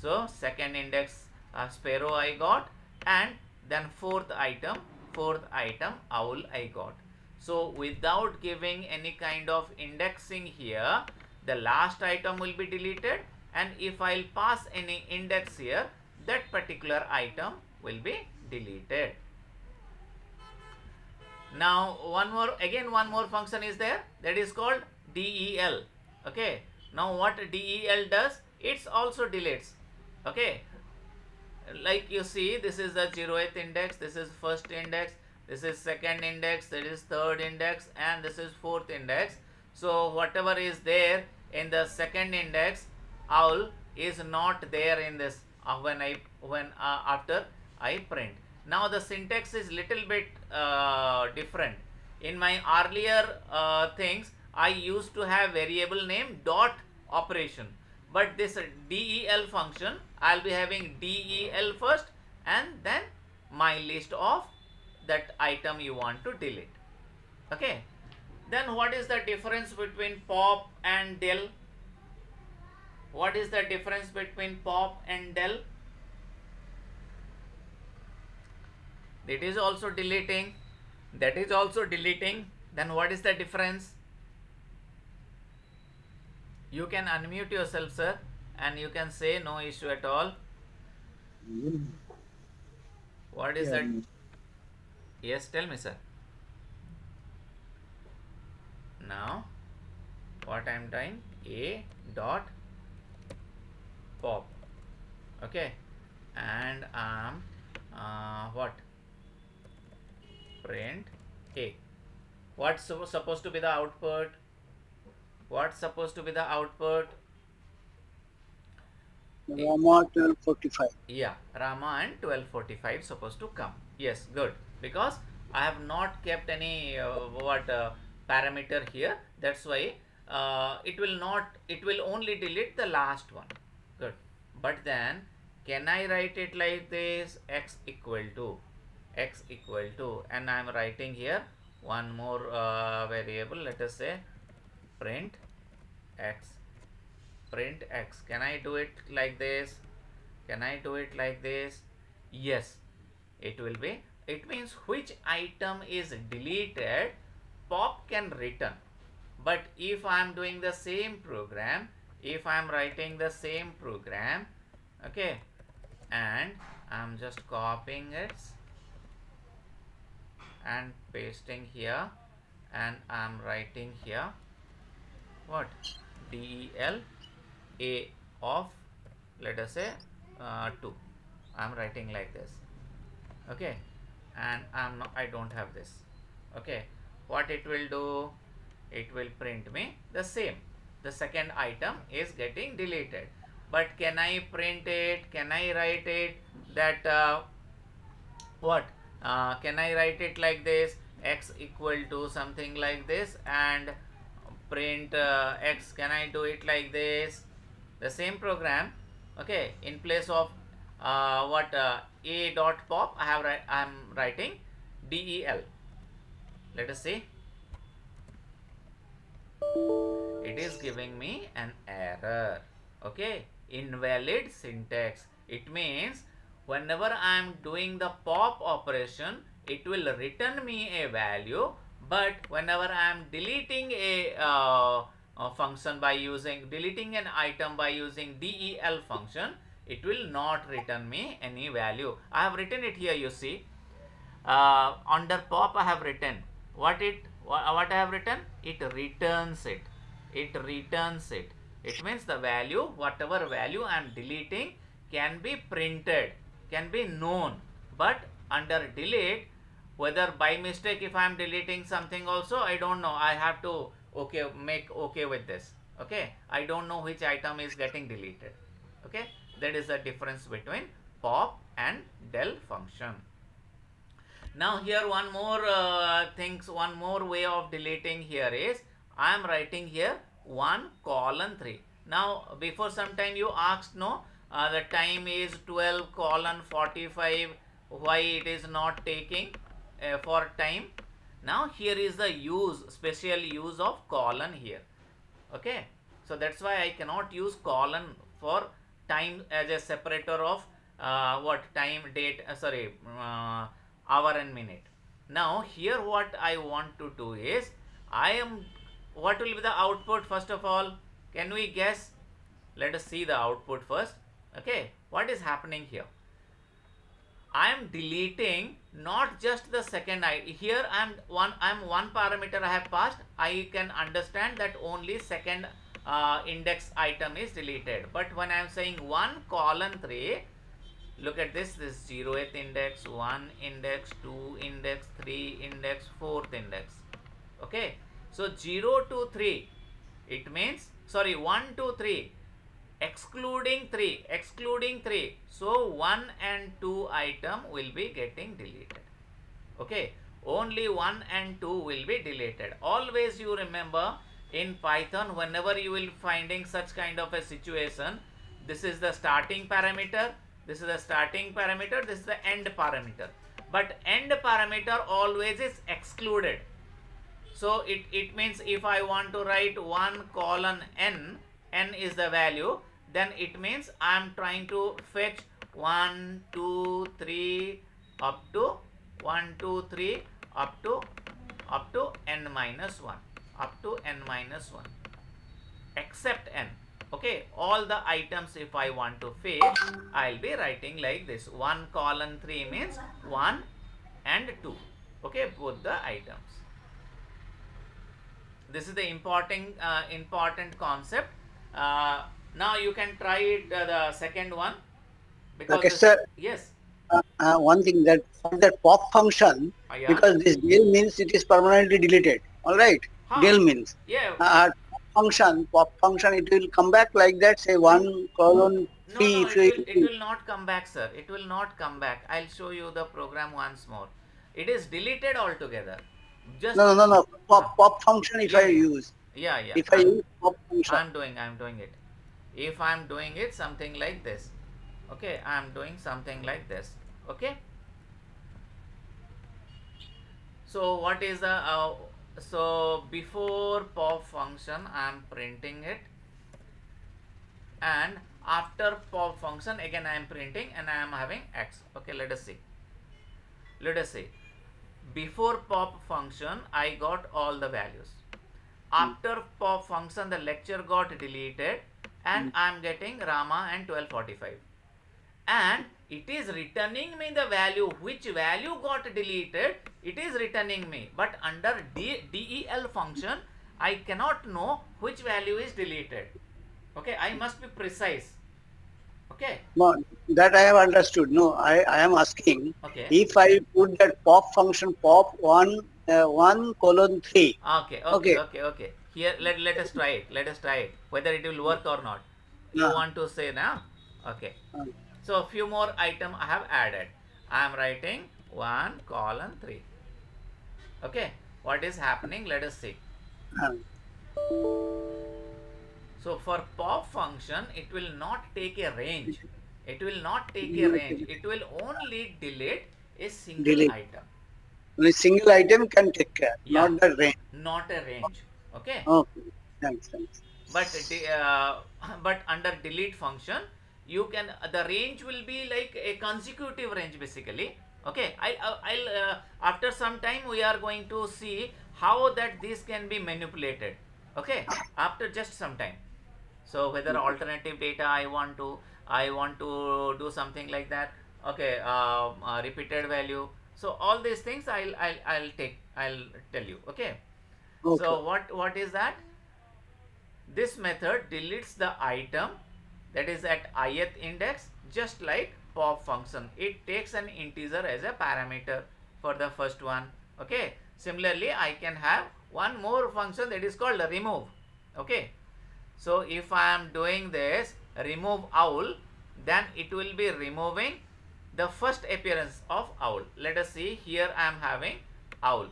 Speaker 1: So second index sparrow I got, and then fourth item owl I got. So without giving any kind of indexing here, the last item will be deleted, and if I'll pass any index here, that particular item will be deleted. Now one more function is there, that is called del. Okay, now what del does, it's also deletes. Okay, like you see, this is the 0th index, this is first index, this is second index, that is third index, and this is fourth index. So whatever is there in the second index, owl is not there in this after I print. Now the syntax is little bit different. In my earlier things, I used to have variable name dot operation, but this del function, I'll be having del first and then my list of that item you want to delete. Okay, then what is the difference between pop and del? What is the difference between pop and del? That is also deleting, that is also deleting. Then what is the difference? You can unmute yourself, sir, and you can say, no issue at all. What is that? Yes, tell me, sir. Now what I am doing, a dot pop. Okay, and what, print a. What's supposed to be the output? What's supposed to be the output?
Speaker 3: Rama 1245.
Speaker 1: Yeah, Rama and 1245 supposed to come. Yes, good, because I have not kept any parameter here. That's why it will only delete the last one. Good. But then can I write it like this, x equal to, and I am writing here one more variable, let us say print x, print x. Can I do it like this? Can I do it like this? Yes, it will be. It means which item is deleted, pop can return. But if I am doing the same program, if I am writing the same program, okay, and I am just copying it and pasting here, and I am writing here what, del a of, let us say 2. I am writing like this, okay, and I don't have this, okay. What it will do, it will print me the same, the second item is getting deleted. But can I print it, can I write it that what, can I write it like this, x equal to something like this, and print x? Can I do it like this, the same program, okay? In place of a dot pop, I am writing del. Let us see. It is giving me an error, okay, invalid syntax. It means whenever I am doing the pop operation, it will return me a value, but whenever I am deleting a function by using, deleting an item by using del function, it will not return me any value. I have written it here, you see. Under pop I have written what I have written, it returns it, it returns it. It means the value, whatever value I am deleting can be printed, can be known. But under delete, whether by mistake if I am deleting something also, I don't know, I have to make okay with this, okay. I don't know which item is getting deleted, okay. That is the difference between pop and del function. Now here one more one more way of deleting here is, I am writing here 1:3. Now before some time you asked, no, the time is 12:45, why it is not taking for time. Now here is the special use of colon here, okay. So that's why I cannot use colon for time as a separator of time, date, hour and minute. Now here what I want to do is, what will be the output first of all? Can we guess? Let us see the output first, okay. What is happening here? I am deleting not just the second item. Here I am one parameter I have passed. I can understand that only second index item is deleted. But when I am saying 1:3, look at this, 0th index, 1 index, 2 index, 3 index, 4th index, okay. So 0 to 3, it means, sorry, 1 to 3, excluding 3. So 1 and 2 item will be getting deleted, okay. Only 1 and 2 will be deleted. Always you remember, in Python, whenever you will finding such kind of a situation, this is the starting parameter, this is the starting parameter, this is the end parameter. But end parameter always is excluded. So it means if I want to write 1:n, n is the value, then it means I am trying to fetch 1, 2, 3 up to 1, 2, 3 up to n minus 1, up to n minus 1, except n. Okay, all the items if I want to fetch, I'll be writing like this. 1:3 means 1 and 2. Okay, both the items. This is the important concept. Now you can try it, the second one. Because
Speaker 3: okay, sir.
Speaker 1: Yes.
Speaker 3: One thing, that for that pop function,
Speaker 1: Yeah.
Speaker 3: because this del means it is permanently deleted. All right. Del means.
Speaker 1: Yeah.
Speaker 3: Pop function, it will come back like that, say 1:3.
Speaker 1: No, it will not come back, sir. It will not come back. I'll show you the program once more. It is deleted altogether. Just
Speaker 3: no. Pop function if I use.
Speaker 1: Yeah.
Speaker 3: If I use pop function.
Speaker 1: I'm doing it. If I'm doing it something like this. Okay, I'm doing something like this. Okay. So what is the So before pop function I am printing it, and after pop function again I am printing and I am having x. Okay, let us see. Let us see. Before pop function I got all the values. After pop function the lecture got deleted and I am getting Rama and 1245. And it is returning me the value, which value got deleted, it is returning me. But under del function, I cannot know which value is deleted. Okay, I must be precise. Okay.
Speaker 3: No, that I have understood. No, I am asking,
Speaker 1: Okay.
Speaker 3: if I put that pop function pop 1:3.
Speaker 1: Okay. Here, let us try it. Let us try it. Whether it will work or not. You
Speaker 3: Yeah.
Speaker 1: want to say now? Okay. So a few more item I have added. I am writing 1:3. Okay. What is happening? Let us see. So for pop function, it will not take a range. It will not take a range. It will only delete a single
Speaker 3: Delete.
Speaker 1: item.
Speaker 3: Only single item can take care,
Speaker 1: Yeah.
Speaker 3: not the range.
Speaker 1: Not a range. Okay.
Speaker 3: Okay, thanks.
Speaker 1: But under delete function, you can the range will be like a consecutive range basically. Okay. I'll after some time we are going to see how that this can be manipulated. Okay. After just some time. So whether alternative data I want to do something like that. Okay. Repeated value. So all these things I'll tell you. Okay.
Speaker 3: Okay.
Speaker 1: So what is that? This method deletes the item that is at ith index, just like pop function. It takes an integer as a parameter for the first one. Okay. Similarly, I can have one more function that is called remove. Okay. So if I am doing this remove owl, then it will be removing the first appearance of owl. Let us see. Here I am having owl.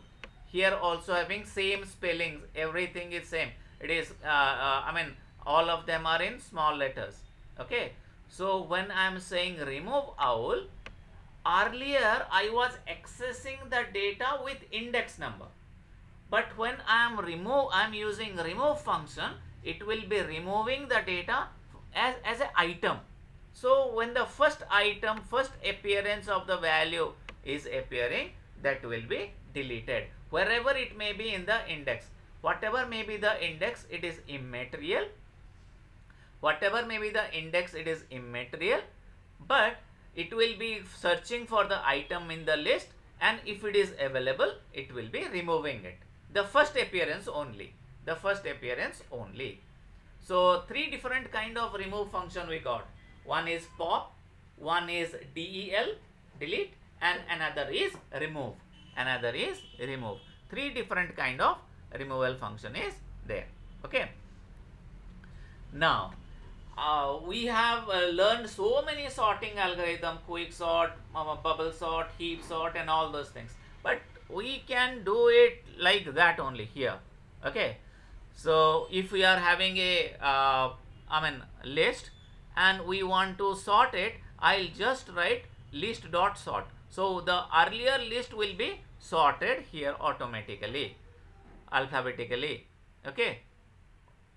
Speaker 1: Here also having same spellings. Everything is same. It is I mean all of them are in small letters. Okay. So when I am saying remove owl, earlier I was accessing the data with index number. But when I am using remove function, it will be removing the data as an item. So when the first appearance of the value is appearing, that will be deleted. Wherever it may be in the index. Whatever may be the index, it is immaterial. Whatever may be the index, it is immaterial. But it will be searching for the item in the list, and if it is available, it will be removing it. The first appearance only. The first appearance only. So three different kind of remove function we got. One is pop, one is del, delete, and another is remove. Another is remove. Three different kind of removal function is there. Okay. Now, we have learned so many sorting algorithm, quick sort, bubble sort, heap sort, and all those things. But we can do it like that only here. Okay. So if we are having a list and we want to sort it, I'll just write list dot sort. So the earlier list will be sorted here automatically, alphabetically. Okay.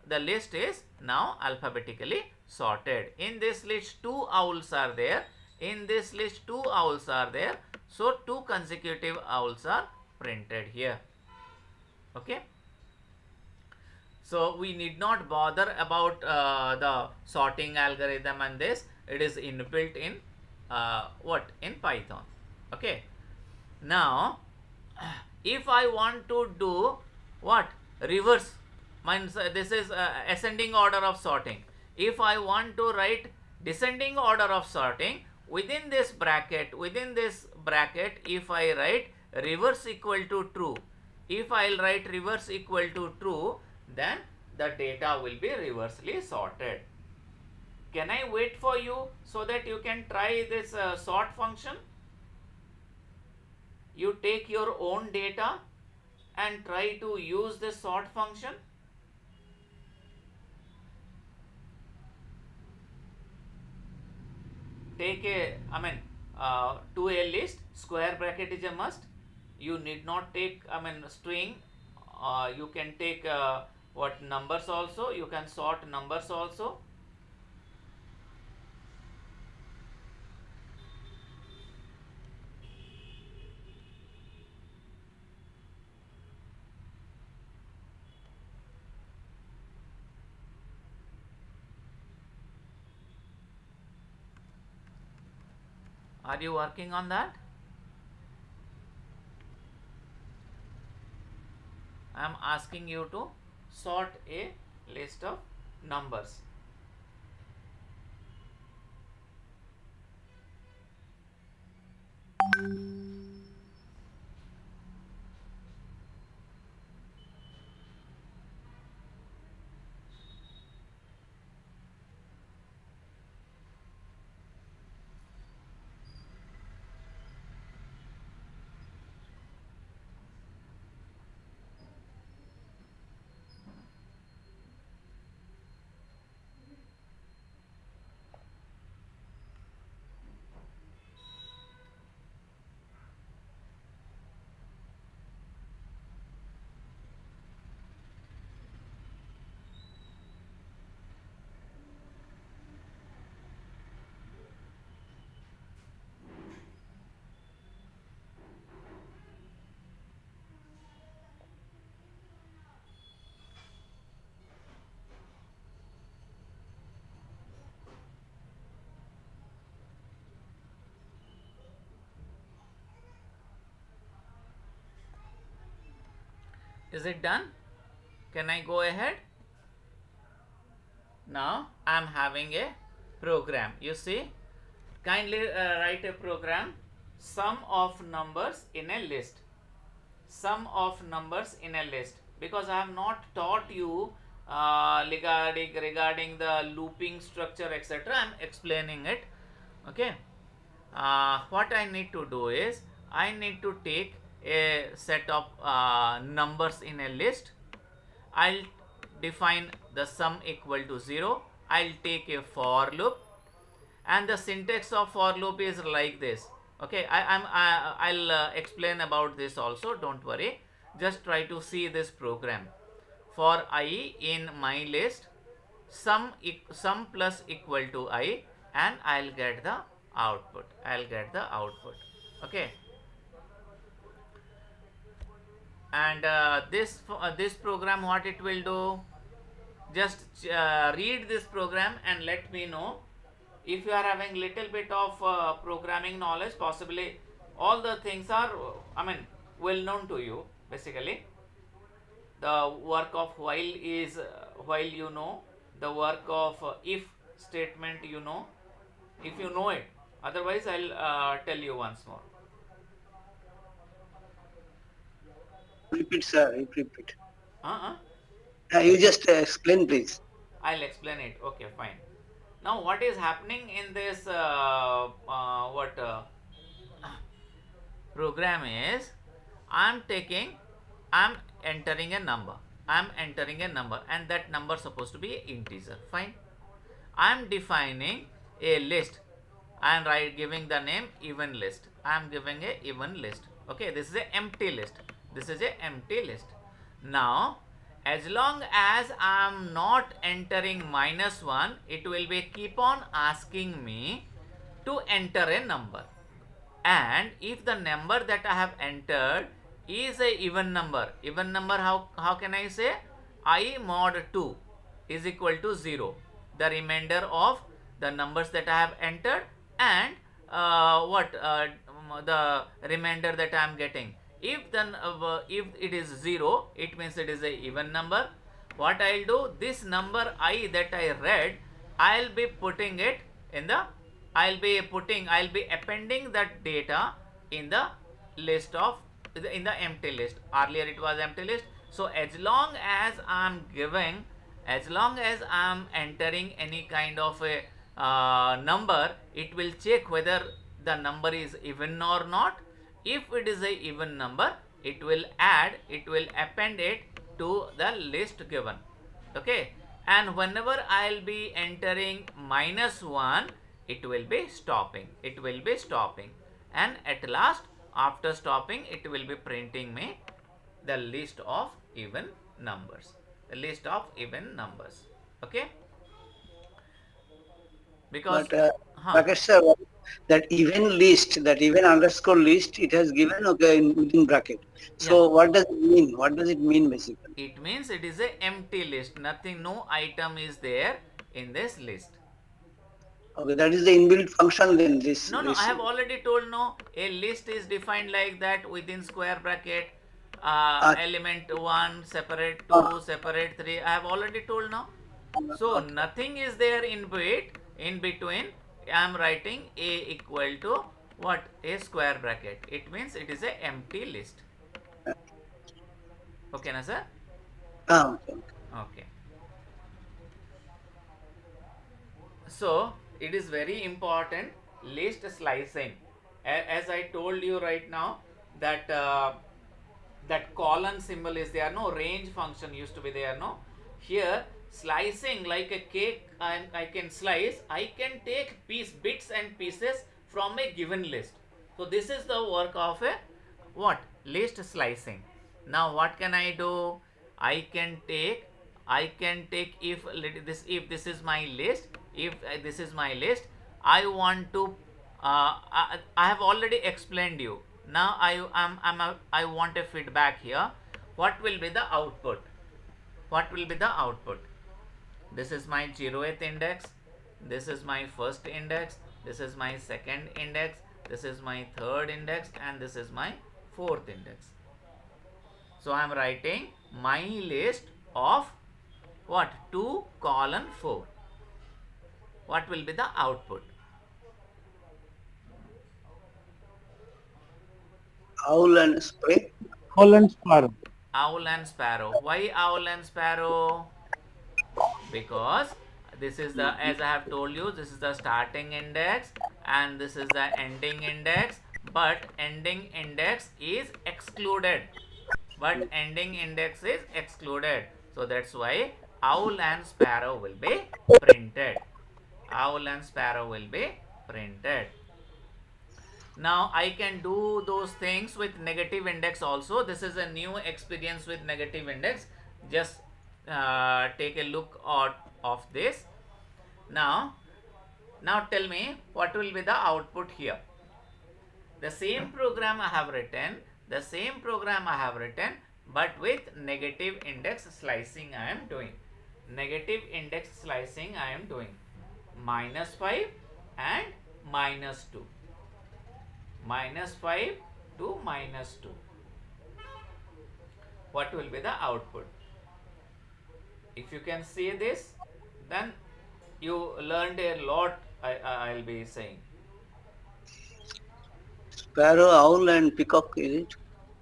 Speaker 1: The list is now alphabetically sorted. In this list 2 owls are there. In this list 2 owls are there. So 2 consecutive owls are printed here. Okay. So we need not bother about the sorting algorithm and this. It is inbuilt in in Python. Okay. Now, if I want to do reverse, means this is ascending order of sorting. If I want to write descending order of sorting, within this bracket, if I write reverse equal to true, if I'll write reverse equal to true, then the data will be reversely sorted. Can I wait for you so that you can try this sort function? You take your own data and try to use this sort function. Take to a list, square bracket is a must. You need not take string you can take what numbers also, you can sort numbers also. Are you working on that? I am asking you to sort a list of numbers. Is it done? Can I go ahead? Now I am having a program. You see, kindly write a program. Sum of numbers in a list. Sum of numbers in a list, because I have not taught you regarding the looping structure, etc. I am explaining it. Okay. What I need to do is I need to take a set of numbers in a list. I'll define the sum equal to 0. I'll take a for loop, and the syntax of for loop is like this. Okay, I'll explain about this also, don't worry. Just try to see this program. For I in my list, sum plus equal to I, and I'll get the output. Okay. And this program, what it will do, just read this program and let me know. If you are having little bit of programming knowledge, possibly all the things are well known to you. Basically, the work of while is while you know, the work of if statement you know, if you know it. Otherwise, I'll tell you once more.
Speaker 3: Repeat, sir. Repeat. You just explain, please.
Speaker 1: I'll explain it. Okay, fine. Now, what is happening in this program is, I'm entering a number. And that number supposed to be integer. Fine. I'm defining a list. I'm giving the name even list. I'm giving a even list. Okay, this is an empty list. Now, as long as I am not entering -1, it will be keep on asking me to enter a number. And if the number that I have entered is a even number, how can I say? I mod 2 is equal to 0. The remainder of the numbers that I have entered, and the remainder that I am getting. If it is 0, it means it is a even number. What I'll do, this number I that I read, I'll be putting it in the, I'll be appending that data in the list of, in the empty list. Earlier it was empty list. So as long as I'm entering any kind of a number, it will check whether the number is even or not. If it is a even number, it will append it to the list given. Okay, and whenever I'll be entering -1, it will be stopping. And at last, after stopping, it will be printing me the list of even numbers. The list of even numbers. Okay? Because
Speaker 3: But Rakesh sir, that even list, that even underscore list, it has given okay within bracket. So what does it mean? What does it mean basically?
Speaker 1: it means it is a empty list. Nothing, no item is there in this list.
Speaker 3: Okay, that is the inbuilt function then. This
Speaker 1: No,
Speaker 3: list.
Speaker 1: I have already told no. A list is defined like that within square bracket. Element 1 separate, 2 separate, 3. I have already told now. So nothing is there in between. I am writing A equal to what? A square bracket. It means it is a empty list. Okay, na sir?
Speaker 3: Okay.
Speaker 1: Okay. So it is very important list slicing. As I told you right now that that colon symbol is there, no range function used to be there, no. Here slicing like a cake, I can slice. I can take bits and pieces from a given list. So this is the work of a what? List slicing. Now what can I do? I can take if this is my list, if this is my list, I want to I have already explained you. Now I want a feedback here. What will be the output? What will be the output? This is my 0th index, this is my first index, this is my second index, this is my third index, and this is my fourth index. So I am writing my list of what? 2:4. What will be the output?
Speaker 3: Owl and sparrow.
Speaker 2: Owl and sparrow.
Speaker 1: Owl and sparrow. Why owl and sparrow? Because this is the, as I have told you, this is the starting index and this is the ending index, but ending index is excluded. But ending index is excluded. So that's why owl and sparrow will be printed. Owl and sparrow will be printed. Now I can do those things with negative index also. This is a new experience with negative index. Just take a look of this. Now tell me what will be the output here. The same program I have written, but with negative index slicing I am doing. Negative index slicing I am doing. -5 and -2. -5 to -2. What will be the output? If you can see this, then you learned a lot. I'll be saying.
Speaker 3: Sparrow, owl, and peacock, is it?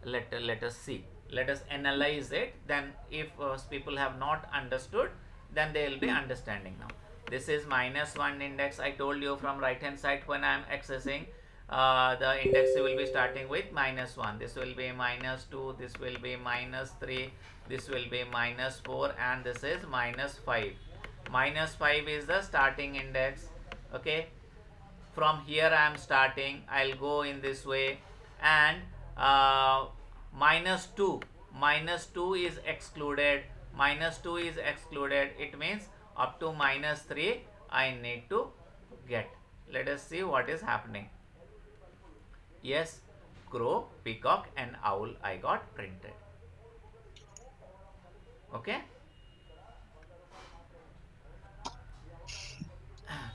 Speaker 1: Let us see. Let us analyze it. Then, if people have not understood, then they will be understanding now. This is -1 index. I told you from right hand side when I am accessing. The index will be starting with -1. This will be -2. This will be -3. This will be -4, and this is -5. -5 is the starting index. Okay. From here I am starting. I'll go in this way, and -2. -2 is excluded. -2 is excluded. It means up to -3 I need to get. Let us see what is happening. Yes, crow, peacock and owl I got printed. Okay.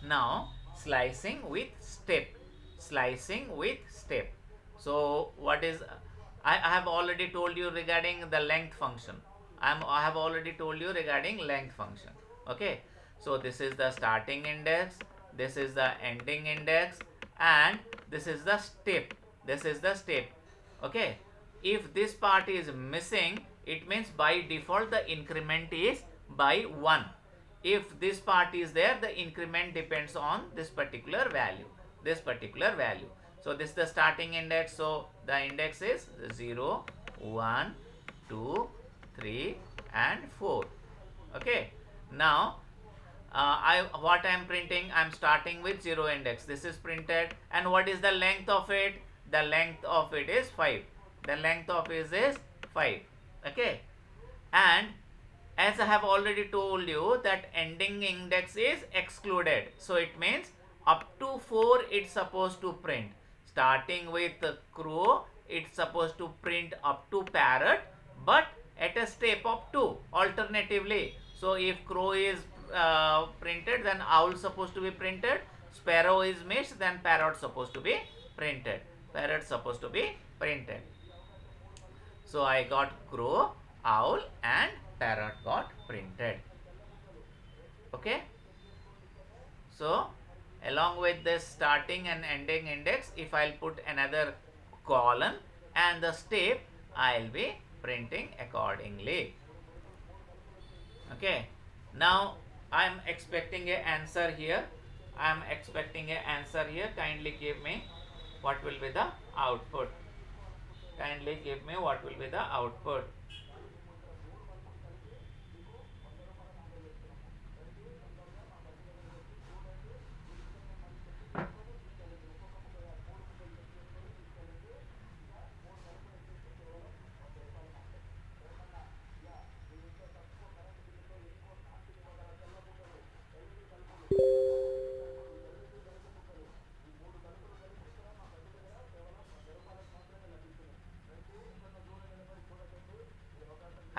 Speaker 1: Now slicing with step. Slicing with step. So what is, I have already told you regarding the length function. I have already told you regarding length function. Okay. So this is the starting index, this is the ending index, and this is the step. This is the step. Okay. If this part is missing, it means by default the increment is by 1. If this part is there, the increment depends on this particular value. This particular value. So this is the starting index. So the index is 0, 1, 2, 3 and 4. Okay. Now what I am printing, I am starting with 0 index. This is printed, and what is the length of it? The length of it is 5. The length of it is 5. Okay, and as I have already told you that ending index is excluded, so it means up to 4 it's supposed to print. Starting with crow, it's supposed to print up to parrot, but at a step of 2 alternatively. So if crow is printed, then owl supposed to be printed. Sparrow is missed, then parrot supposed to be printed. Parrot supposed to be printed. So I got crow, owl and parrot got printed. Okay. So along with this starting and ending index, if I'll put another colon and the step, I'll be printing accordingly. Okay. Now I'm expecting an answer here. I'm expecting an answer here. Kindly give me what will be the output. Kindly give me what will be the output.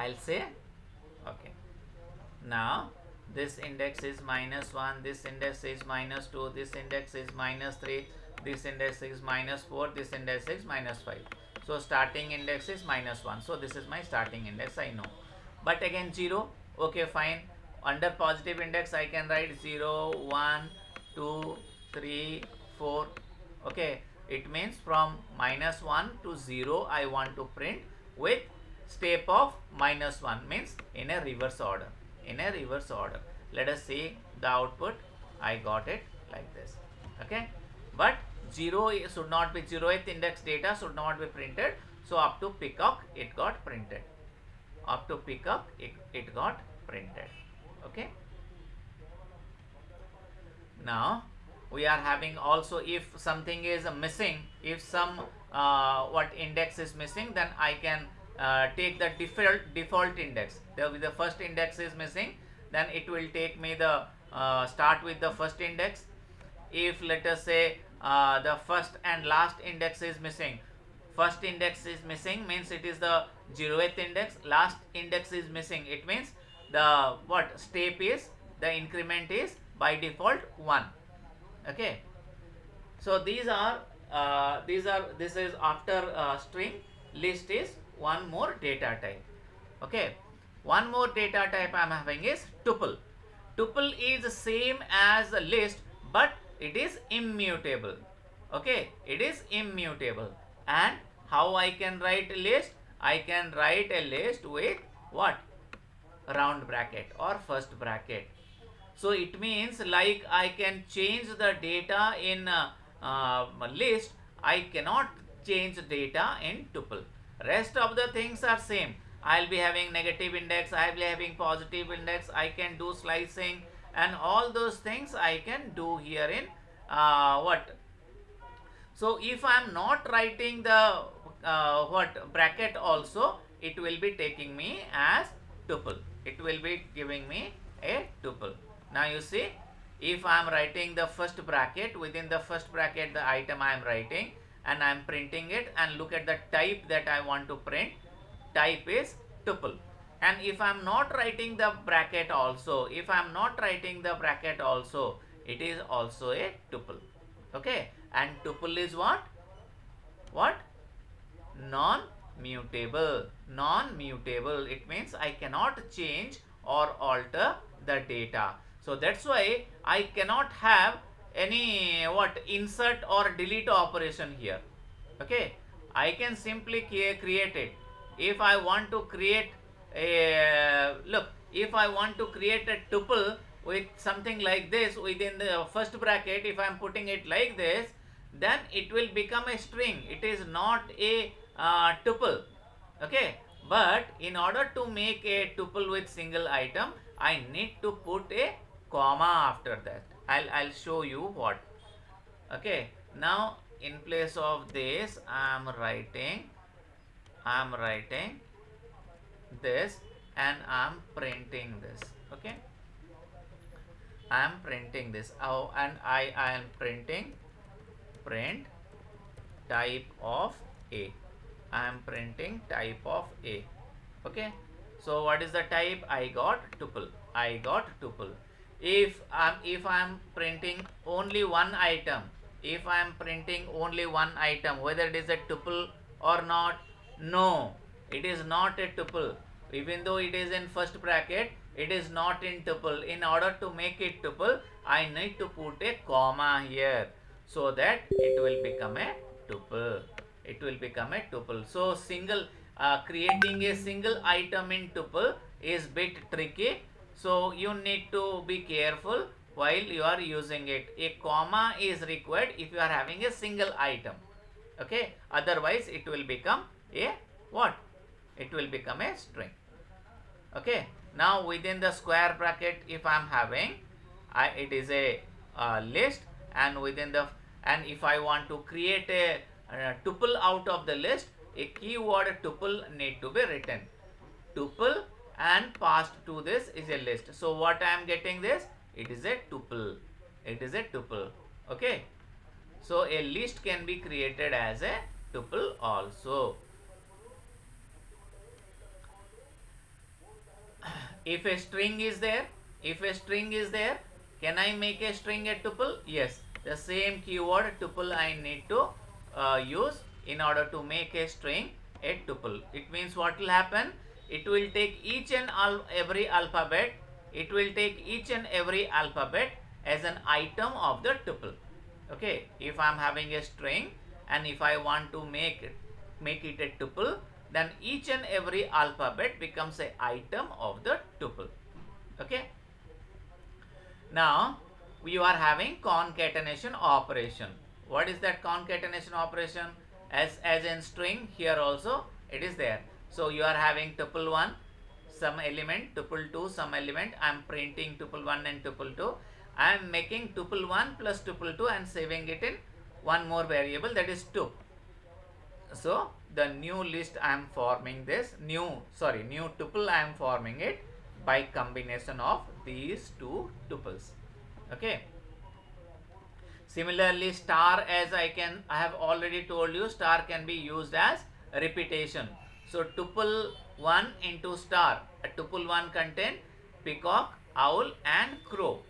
Speaker 1: I'll say, okay, now this index is -1, this index is -2, this index is -3, this index is -4, this index is -5. So starting index is -1. So this is my starting index, I know. But again 0, okay, fine. Under positive index I can write 0, 1, 2, 3, 4. Okay, it means from -1 to 0 I want to print with step of -1, means in a reverse order. In a reverse order. Let us see the output. I got it like this. Okay. But 0 should not be, 0th index data should not be printed. So up to peacock it got printed. Up to peacock it got printed. Okay. Now we are having also, if something is missing, if some what index is missing, then I can take the default index. The first index is missing, then it will take me the start with the first index. If let us say the first and last index is missing, first index is missing means it is the 0th index, last index is missing, it means the what step is, the increment is by default 1. Okay, so this is after string. List is one more data type. Okay, one more data type I am having is tuple. Tuple is the same as a list, but it is immutable. Okay, it is immutable. And how I can write a list? I can write a list with what? Round bracket or first bracket. So it means like I can change the data in list. I cannot change data in tuple. Rest of the things are same. I'll be having negative index, I'll be having positive index, I can do slicing and all those things I can do here in what? So if I am not writing the what bracket also, it will be taking me as tuple. It will be giving me a tuple. Now you see, if I am writing the first bracket, within the first bracket the item I am writing and I am printing it, and look at the type that I want to print, type is tuple. And if I am not writing the bracket also, if I am not writing the bracket also, it is also a tuple. Okay, and tuple is what? What? Non-mutable. Non-mutable, it means I cannot change or alter the data. So that's why I cannot have any what insert or delete operation here. Okay, I can simply create it. If I want to create a look, if I want to create a tuple with something like this within the first bracket, if I am putting it like this, then it will become a string. It is not a tuple. Okay, but in order to make a tuple with single item, I need to put a comma after that. I'll show you what. Okay, now in place of this I am writing this and I'm printing this. Okay, I am printing this. Oh, and I am printing print type of A. I am printing type of A. Okay, so what is the type? I got tuple. I got tuple. If I'm printing only one item, if I am printing only one item, whether it is a tuple or not, no, it is not a tuple. Even though it is in first bracket, it is not in tuple. In order to make it tuple, I need to put a comma here, so that it will become a tuple. It will become a tuple. So creating a single item in tuple is bit tricky. So you need to be careful while you are using it. A comma is required if you are having a single item. Okay, otherwise it will become a what? It will become a string. Okay, now within the square bracket, if I am having it is a list, and within the, and if I want to create a tuple out of the list, a keyword tuple need to be written. Tuple and passed to this is a list. So what I am getting this? It is a tuple. It is a tuple. Okay. So a list can be created as a tuple also. If a string is there, can I make a string a tuple? Yes. The same keyword tuple I need to use in order to make a string a tuple. It means what will happen? It will take each and every alphabet. It will take each and every alphabet as an item of the tuple. Okay. If I am having a string and if I want to make it a tuple, then each and every alphabet becomes an item of the tuple. Okay. Now we are having concatenation operation. What is that concatenation operation? As in string, here also it is there. So you are having tuple 1 some element, tuple 2 some element. I am printing tuple 1 and tuple 2. I am making tuple 1 plus tuple 2 and saving it in one more variable, that is 2. So the new list I am forming this new tuple I am forming it by combination of these two tuples. Okay. Similarly, star, as I have already told you, star can be used as repetition. So tuple 1 into star. A tuple 1 contain peacock, owl and crow.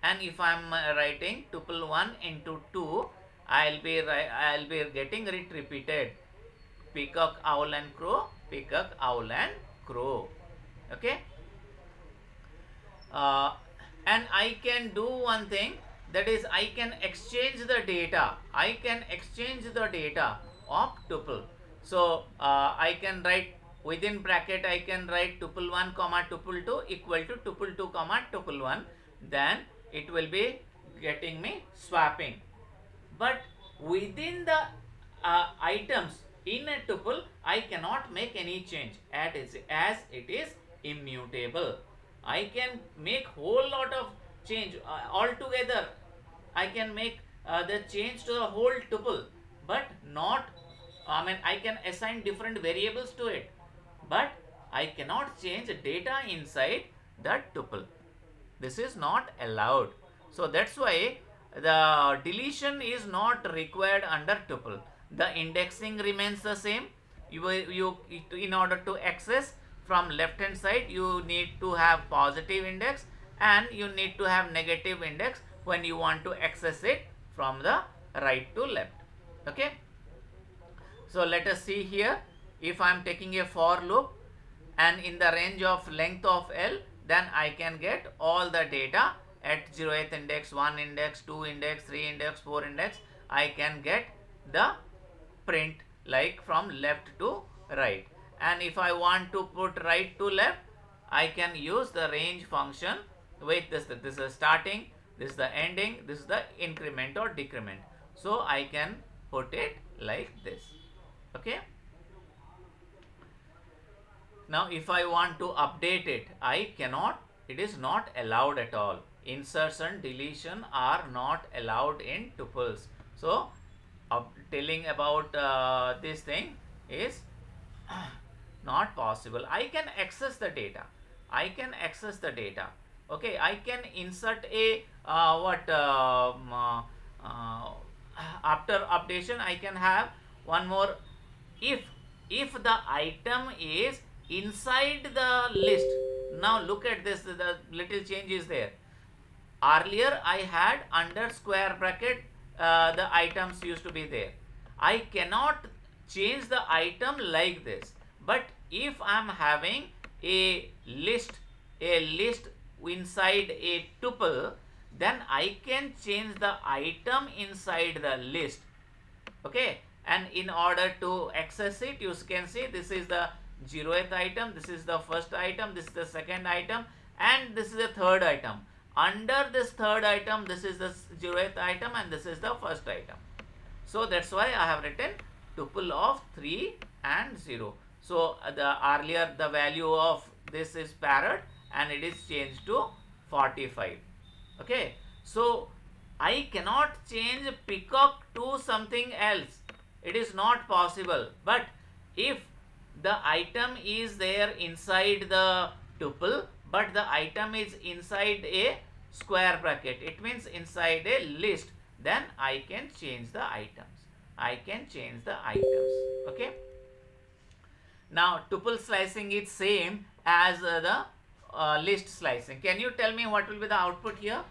Speaker 1: And if I am writing tuple 1 into 2, I'll be getting it repeated. Peacock, owl and crow, peacock, owl and crow. Okay. And I can do one thing, that is I can exchange the data. I can exchange the data of tuple. So I can write within bracket, I can write tuple 1 comma tuple 2 equal to tuple 2 comma tuple 1. Then it will be getting me swapping. But within the items in a tuple, I cannot make any change as it is immutable. I can make whole lot of change altogether. I can make the change to the whole tuple, but not, I can assign different variables to it, but I cannot change data inside that tuple. This is not allowed. So that's why the deletion is not required under tuple. The indexing remains the same. You in order to access from left hand side, you need to have positive index and you need to have negative index when you want to access it from the right to left. Okay. So let us see here. If I am taking a for loop and in the range of length of L, then I can get all the data at 0th index, 1 index, 2 index, 3 index, 4 index. I can get the print like from left to right. And if I want to put right to left, I can use the range function with this. This is starting, this is the ending, this is the increment or decrement. So I can put it like this. Okay. Now if I want to update it, I cannot. It is not allowed at all. Insertion, deletion are not allowed in tuples. So telling about this thing is Not possible. I can access the data. I can access the data. Okay, I can insert a after updation I can have one more. If the item is inside the list, now look at this, the little change is there. Earlier I had under square bracket the items used to be there. I cannot change the item like this, but if I am having a list inside a tuple, then I can change the item inside the list. Okay, and in order to access it, you can see this is the 0th item, this is the first item, this is the second item, and this is the third item. Under this third item, this is the 0th item, and this is the first item. So that's why I have written tuple of 3 and 0. So the earlier the value of this is parrot, and it is changed to 45. Okay, so I cannot change peacock to something else. It is not possible. But if the item is there inside the tuple, but the item is inside a square bracket, it means inside a list, then I can change the items. I can change the items. Okay. Now tuple slicing is same as the list slicing. Can you tell me what will be the output here?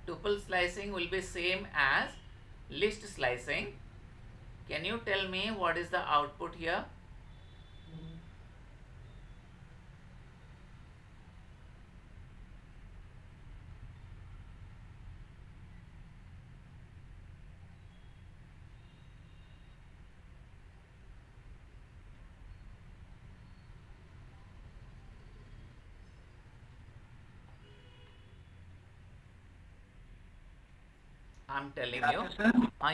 Speaker 1: Tuple slicing will be same as list slicing. Can you tell me what is the output here? I'm telling you.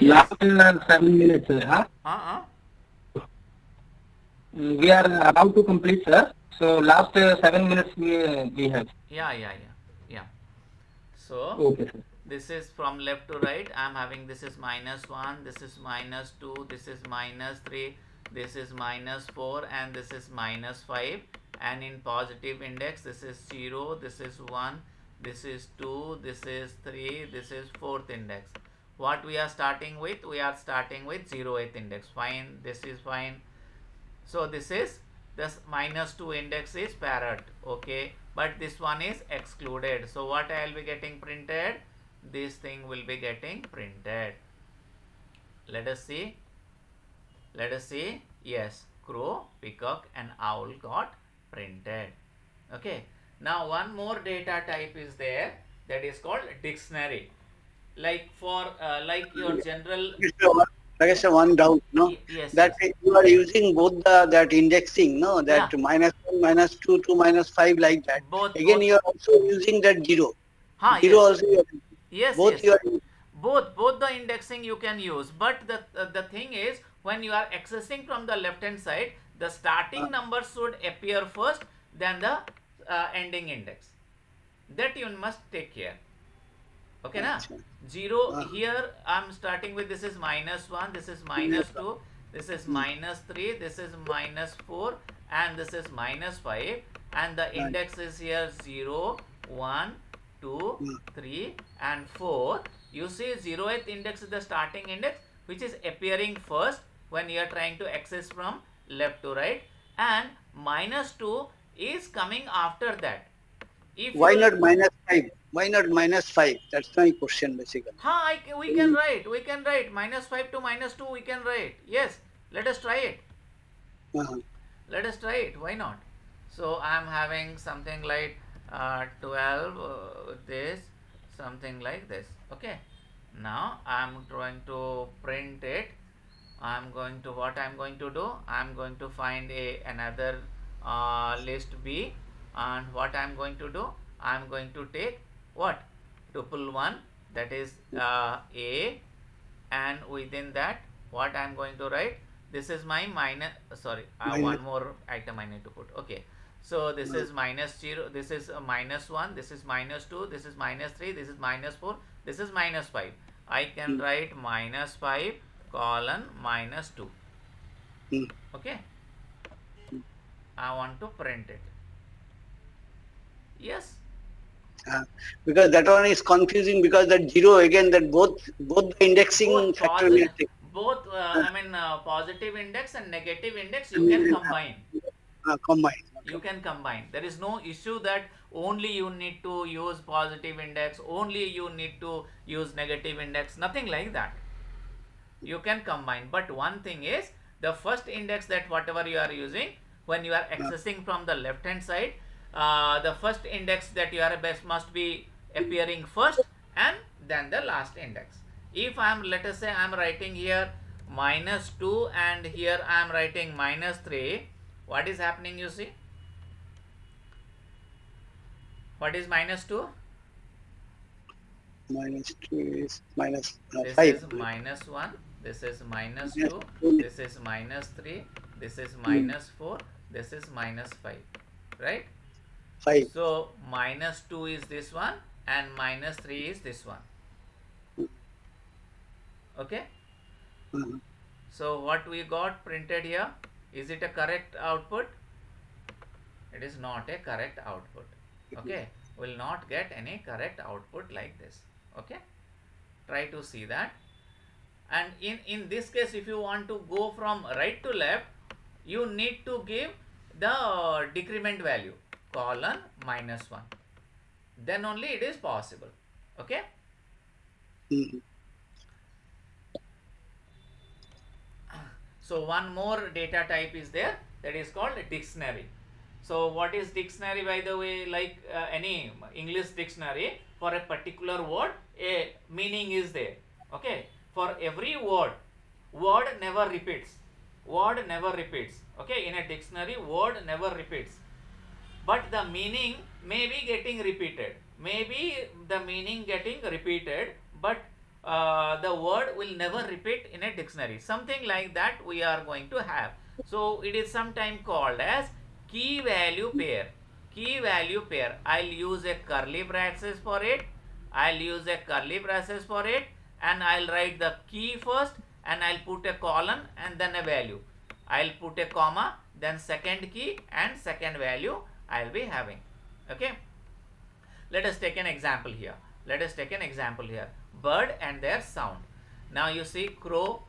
Speaker 1: Yes.
Speaker 2: Last 7 minutes, sir. We are about to complete, sir. So last 7 minutes we have.
Speaker 1: Yeah. So
Speaker 2: Okay, sir.
Speaker 1: this is from left to right. I'm having this is -1, this is -2, this is -3, this is -4, and this is -5. And in positive index, this is 0, this is 1, this is 2, this is 3, this is 4th index. What we are starting with? We are starting with 0th index. Fine, this is fine. So this is this -2 index is parrot. Okay, but this one is excluded. So what I will be getting printed? This thing will be getting printed. Let us see. Yes, crow, peacock, and owl got printed. Okay. Now one more data type is there, that is called dictionary. Like for like your general.
Speaker 3: Like I said, one doubt, no?
Speaker 1: Yes.
Speaker 3: That
Speaker 1: Yes.
Speaker 3: you are using both that indexing, no? That
Speaker 1: Yeah.
Speaker 3: -1, -2 to -5 like that.
Speaker 1: Both.
Speaker 3: Again, you are also using that 0.
Speaker 1: Huh,
Speaker 3: 0
Speaker 1: yes.
Speaker 3: also. You are,
Speaker 1: Yes.
Speaker 3: both
Speaker 1: Yes.
Speaker 3: you are.
Speaker 1: Both the indexing you can use, but the thing is, when you are accessing from the left hand side, the starting number should appear first, then the ending index. That you must take care. Okay, na? 0 here I'm starting with, this is -1, this is -2, this is -3, this is -4, and this is -5, and the index is here 0, 1, 2, 3, and 4. You see 0th index is the starting index, which is appearing first when you are trying to access from left to right, and -2 is coming after that. If
Speaker 3: Why not -5? Why not -5? That's my question basically.
Speaker 1: We can write -5 to -2 we can write. Yes, let us try it. Let us try it. Why not? So I am having something like 12 this, something like this. Okay. Now I am going to print it. What I am going to do? I am going to find another list B, and what I am going to do? I am going to take what? Tuple 1, that is A, and within that what I am going to write? This is my one more item I need to put. Okay, so this is -0, this is -1, this is -2, this is -3, this is -4, this is -5. I can write -5 colon -2. Okay, I want to print it. Yes.
Speaker 3: Because that one is confusing, because that 0 again, that both the indexing
Speaker 1: Both
Speaker 3: factor will take.
Speaker 1: positive index and negative index you can combine.
Speaker 3: Combine.
Speaker 1: You can combine. There is no issue that only you need to use positive index, only you need to use negative index, nothing like that. You can combine. But one thing is, the first index, that whatever you are using, when you are accessing from the left hand side, the first index that you are best must be appearing first and then the last index. If I am, let us say I am writing here -2 and here I am writing -3, what is happening, you see? What is -2?
Speaker 3: -2 is minus
Speaker 1: This
Speaker 3: 5.
Speaker 1: is -1, this is -2, this is -3, this is -4, this is -5, right?
Speaker 3: 5.
Speaker 1: So -2 is this one and -3 is this one. Okay. So what we got printed here, is it a correct output? It is not a correct output. Okay, will not get any correct output like this. Okay, try to see that. And in this case, if you want to go from right to left, you need to give the decrement value colon -1, then only it is possible. Okay. So one more data type is there, that is called dictionary. So what is dictionary, by the way? Like any English dictionary, for a particular word a meaning is there. Okay, for every word never repeats. Word never repeats. Okay, in a dictionary word never repeats, but the meaning may be getting repeated. Maybe the meaning getting repeated, but the word will never repeat in a dictionary. Something like that we are going to have. So it is sometimes called as key value pair. Key value pair. I'll use a curly braces for it. I'll use a curly braces for it, and I'll write the key first, and I'll put a colon and then a value. I'll put a comma, then second key and second value I'll be having. Okay. Let us take an example here. Bird and their sound. Now you see, crow,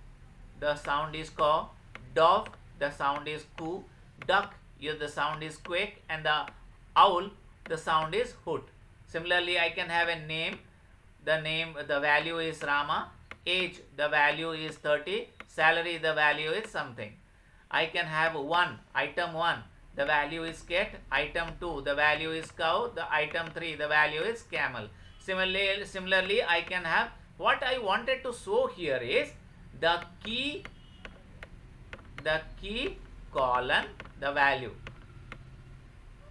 Speaker 1: the sound is caw. Dove, the sound is coo. Duck, the sound is quack. And the owl, the sound is hoot. Similarly, I can have a name. The value is Rama. Age, the value is 30. Salary, the value is something. I can have item 1, the value is cat. Item 2, the value is cow. The item 3, the value is camel. Similarly, I can have, what I wanted to show here is the key colon the value.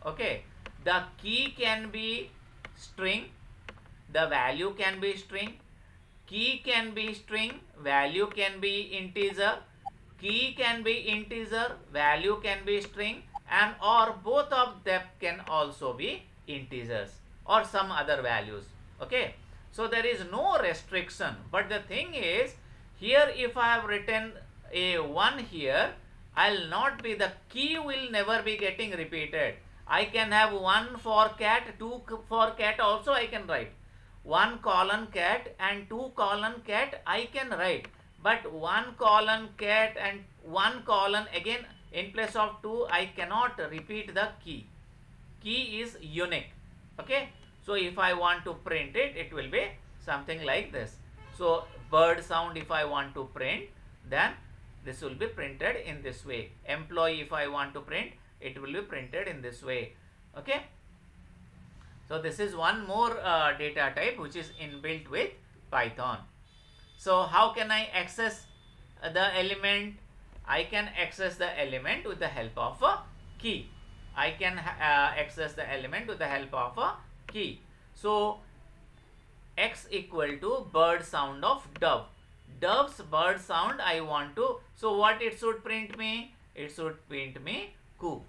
Speaker 1: Okay, the key can be string, the value can be string, key can be string, value can be integer, key can be integer, value can be string, and or both of them can also be integers or some other values. Okay, so there is no restriction, but the thing is, here if I have written a 1 here, I'll not be, the key will never be getting repeated. I can have 1 for cat, 2 for cat also I can write. 1 colon cat and 2 colon cat I can write, but 1 colon cat and 1 colon again in place of 2 I cannot repeat the key. Key is unique. Okay, so if I want to print it, it will be something like this. So bird sound, if I want to print, then this will be printed in this way. Employee, if I want to print, it will be printed in this way. Okay, so this is one more data type which is inbuilt with Python. So how can I access the element? I can access the element with the help of a key. I can access the element with the help of a key. So x equal to bird sound of dove. Dove's bird sound I want to, so what it should print me? It should print me coo.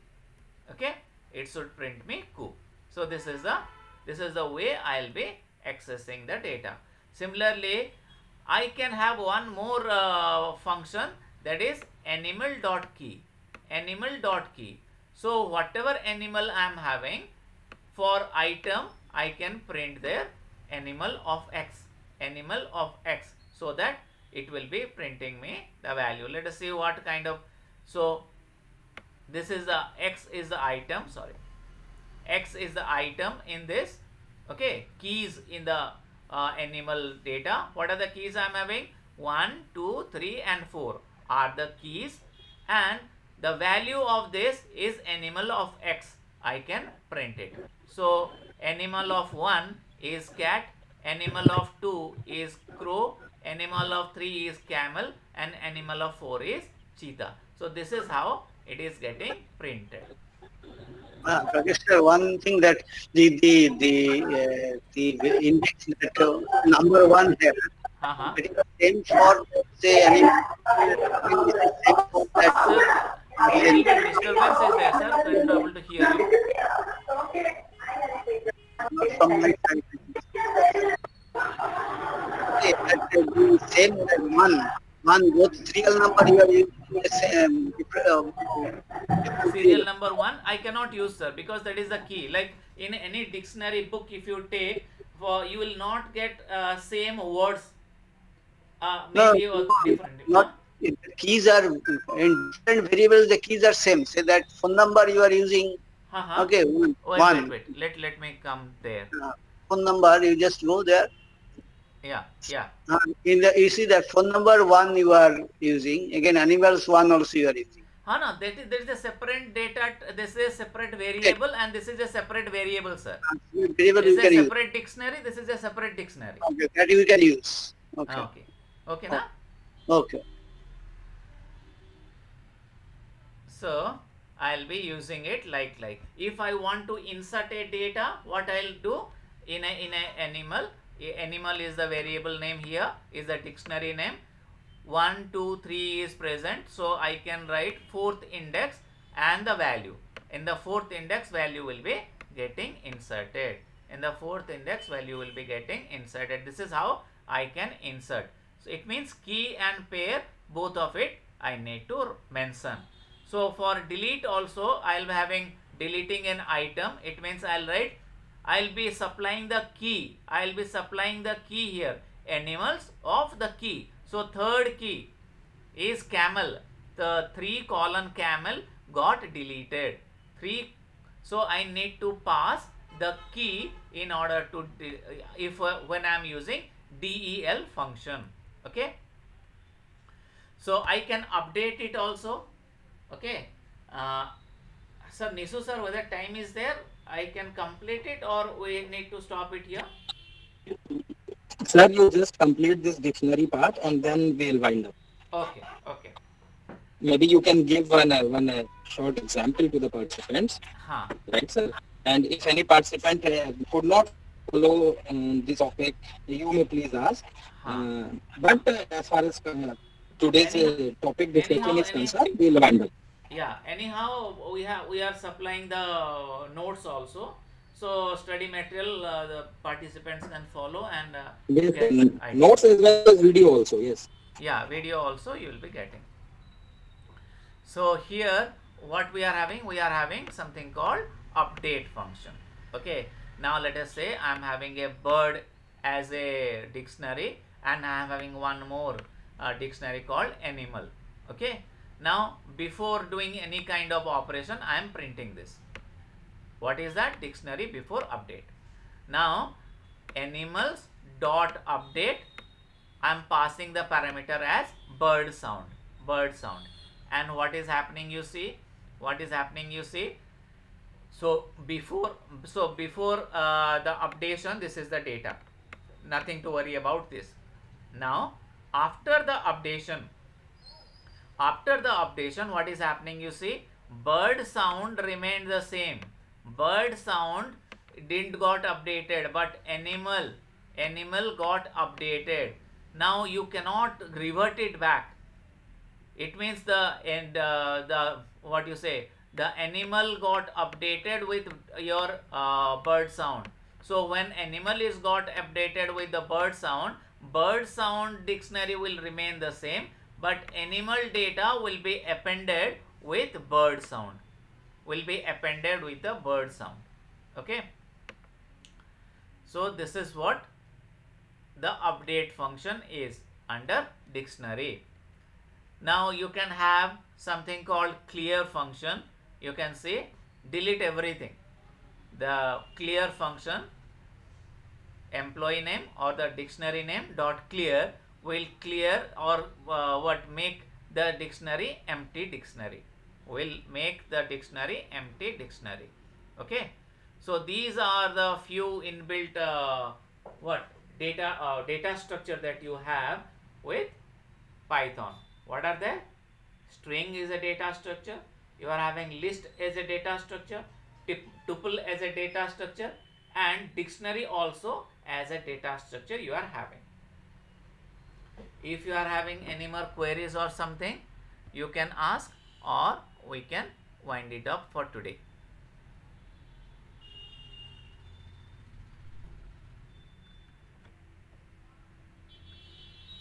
Speaker 1: Okay, it should print me coo. So this is the way I'll be accessing the data. Similarly, I can have one more function, that is animal.key. Animal.key. So whatever animal I am having, for item I can print there animal of X, animal of X, so that it will be printing me the value. Let us see what kind of, so this is the X is the item, sorry, X is the item in this, okay, keys in the animal data. What are the keys I am having? 1, 2, 3 and 4 are the keys, and the value of this is animal of X. I can print it. So animal of 1 is cat, animal of 2 is crow, animal of 3 is camel, and animal of 4 is cheetah. So this is how it is getting printed.
Speaker 3: Rakesh sir, one thing that the index that number 1 here, it is the same for say any same for that.
Speaker 1: Sir, a little bit disturbance is there, sir. I am not able to hear you.
Speaker 3: Not from my side. Okay, that the same that one both serial number you are using the same.
Speaker 1: Serial number 1 I cannot use, sir, because that is the key. Like in any dictionary book, if you take, for you will not get same words. Maybe
Speaker 3: No,
Speaker 1: different.
Speaker 3: not the keys are in different variables. The keys are same. Say that phone number you are using. Okay, one.
Speaker 1: Wait. Let me come there.
Speaker 3: Phone number you just go there.
Speaker 1: Yeah.
Speaker 3: In the you see that phone number 1 you are using. Again, animals 1 also you are using.
Speaker 1: No, there is a separate data. This is a separate variable, and this is a separate variable, sir.
Speaker 3: Variable
Speaker 1: This
Speaker 3: you
Speaker 1: is a
Speaker 3: can
Speaker 1: separate dictionary. This is a separate dictionary.
Speaker 3: use. Okay, that you can use. Okay.
Speaker 1: Okay, na?
Speaker 3: Okay.
Speaker 1: So I'll be using it like if I want to insert a data, what I'll do in a animal. Animal is the variable name, here is the dictionary name. 1, 2, 3 is present, so I can write 4th index and the value. In the 4th index, value will be getting inserted. In the 4th index, value will be getting inserted. This is how I can insert. So it means key and pair, both of it I need to mention. So for delete also, I'll be having deleting an item. It means I'll be supplying the key. I'll be supplying the key here. Animals of the key. So third key is camel. The 3 colon camel got deleted. 3. So I need to pass the key in order to when I am using del function. Okay. So I can update it also. Okay. Sir, Nisu sir, whether time is there, I can complete it, or we need to stop it here?
Speaker 2: Sir, you just complete this dictionary part and then we'll wind up.
Speaker 1: Okay.
Speaker 2: Maybe you can give one short example to the participants. Right, sir? And if any participant could not follow this topic, you may please ask. But as far as today's topic discussion is concerned, we'll wind up.
Speaker 1: Yeah, anyhow, we are supplying the notes also. So study material, the participants can follow and
Speaker 2: get notes as well as video also. Yes.
Speaker 1: Yeah, video also you will be getting. So here, what we are having something called update function. Okay. Now let us say I am having a bird as a dictionary, and I am having one more dictionary called animal. Okay. Now before doing any kind of operation, I am printing this. What is that? Dictionary before update. Now animals dot update, I am passing the parameter as bird sound. And what is happening, you see? So before the updation, this is the data. Nothing to worry about this. Now after the updation, what is happening, you see? Bird sound remained the same. Bird sound didn't got updated, but animal got updated. Now you cannot revert it back. It means the animal got updated with your bird sound. So when animal is got updated with the bird sound dictionary will remain the same, but animal data will be appended with bird sound. will be appended with the word sound. Okay. So this is what the update function is under dictionary. Now you can have something called clear function. You can say delete everything. The clear function, employee name or the dictionary name dot clear will clear or make the dictionary empty dictionary. Will make the dictionary empty dictionary. Okay. So these are the few inbuilt data structure that you have with Python. What are they? String is a data structure. You are having list as a data structure, tuple as a data structure, and dictionary also as a data structure you are having. If you are having any more queries or something, you can ask, or we can wind it up for today.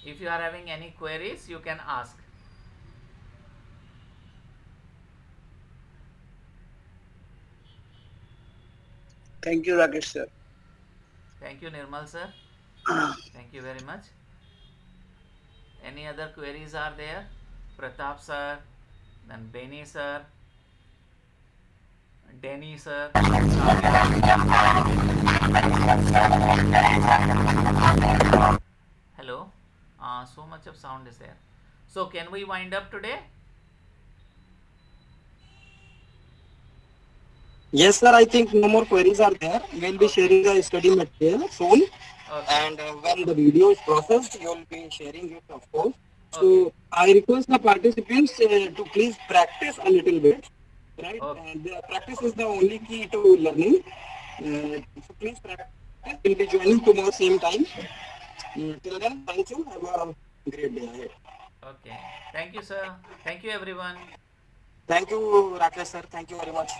Speaker 1: If you are having any queries, you can ask.
Speaker 3: Thank you, Rakesh sir.
Speaker 1: Thank you, Nirmal sir. Thank you very much. Any other queries are there? Pratap sir, then Benny sir, Denny sir. Hello. So much of sound is there. So can we wind up today?
Speaker 2: Yes, sir. I think no more queries are there. We'll be sharing the study material soon.
Speaker 1: Okay.
Speaker 2: And when the video is processed, you will be sharing it, of course. So I request the participants to please practice a little bit, right? And the practice is the only key to learning. So please practice. We'll be joining tomorrow same time. Till then, thank you. Have a great day ahead.
Speaker 1: Okay. Thank you, sir. Thank you, everyone.
Speaker 2: Thank you, Rakesh sir. Thank you very much.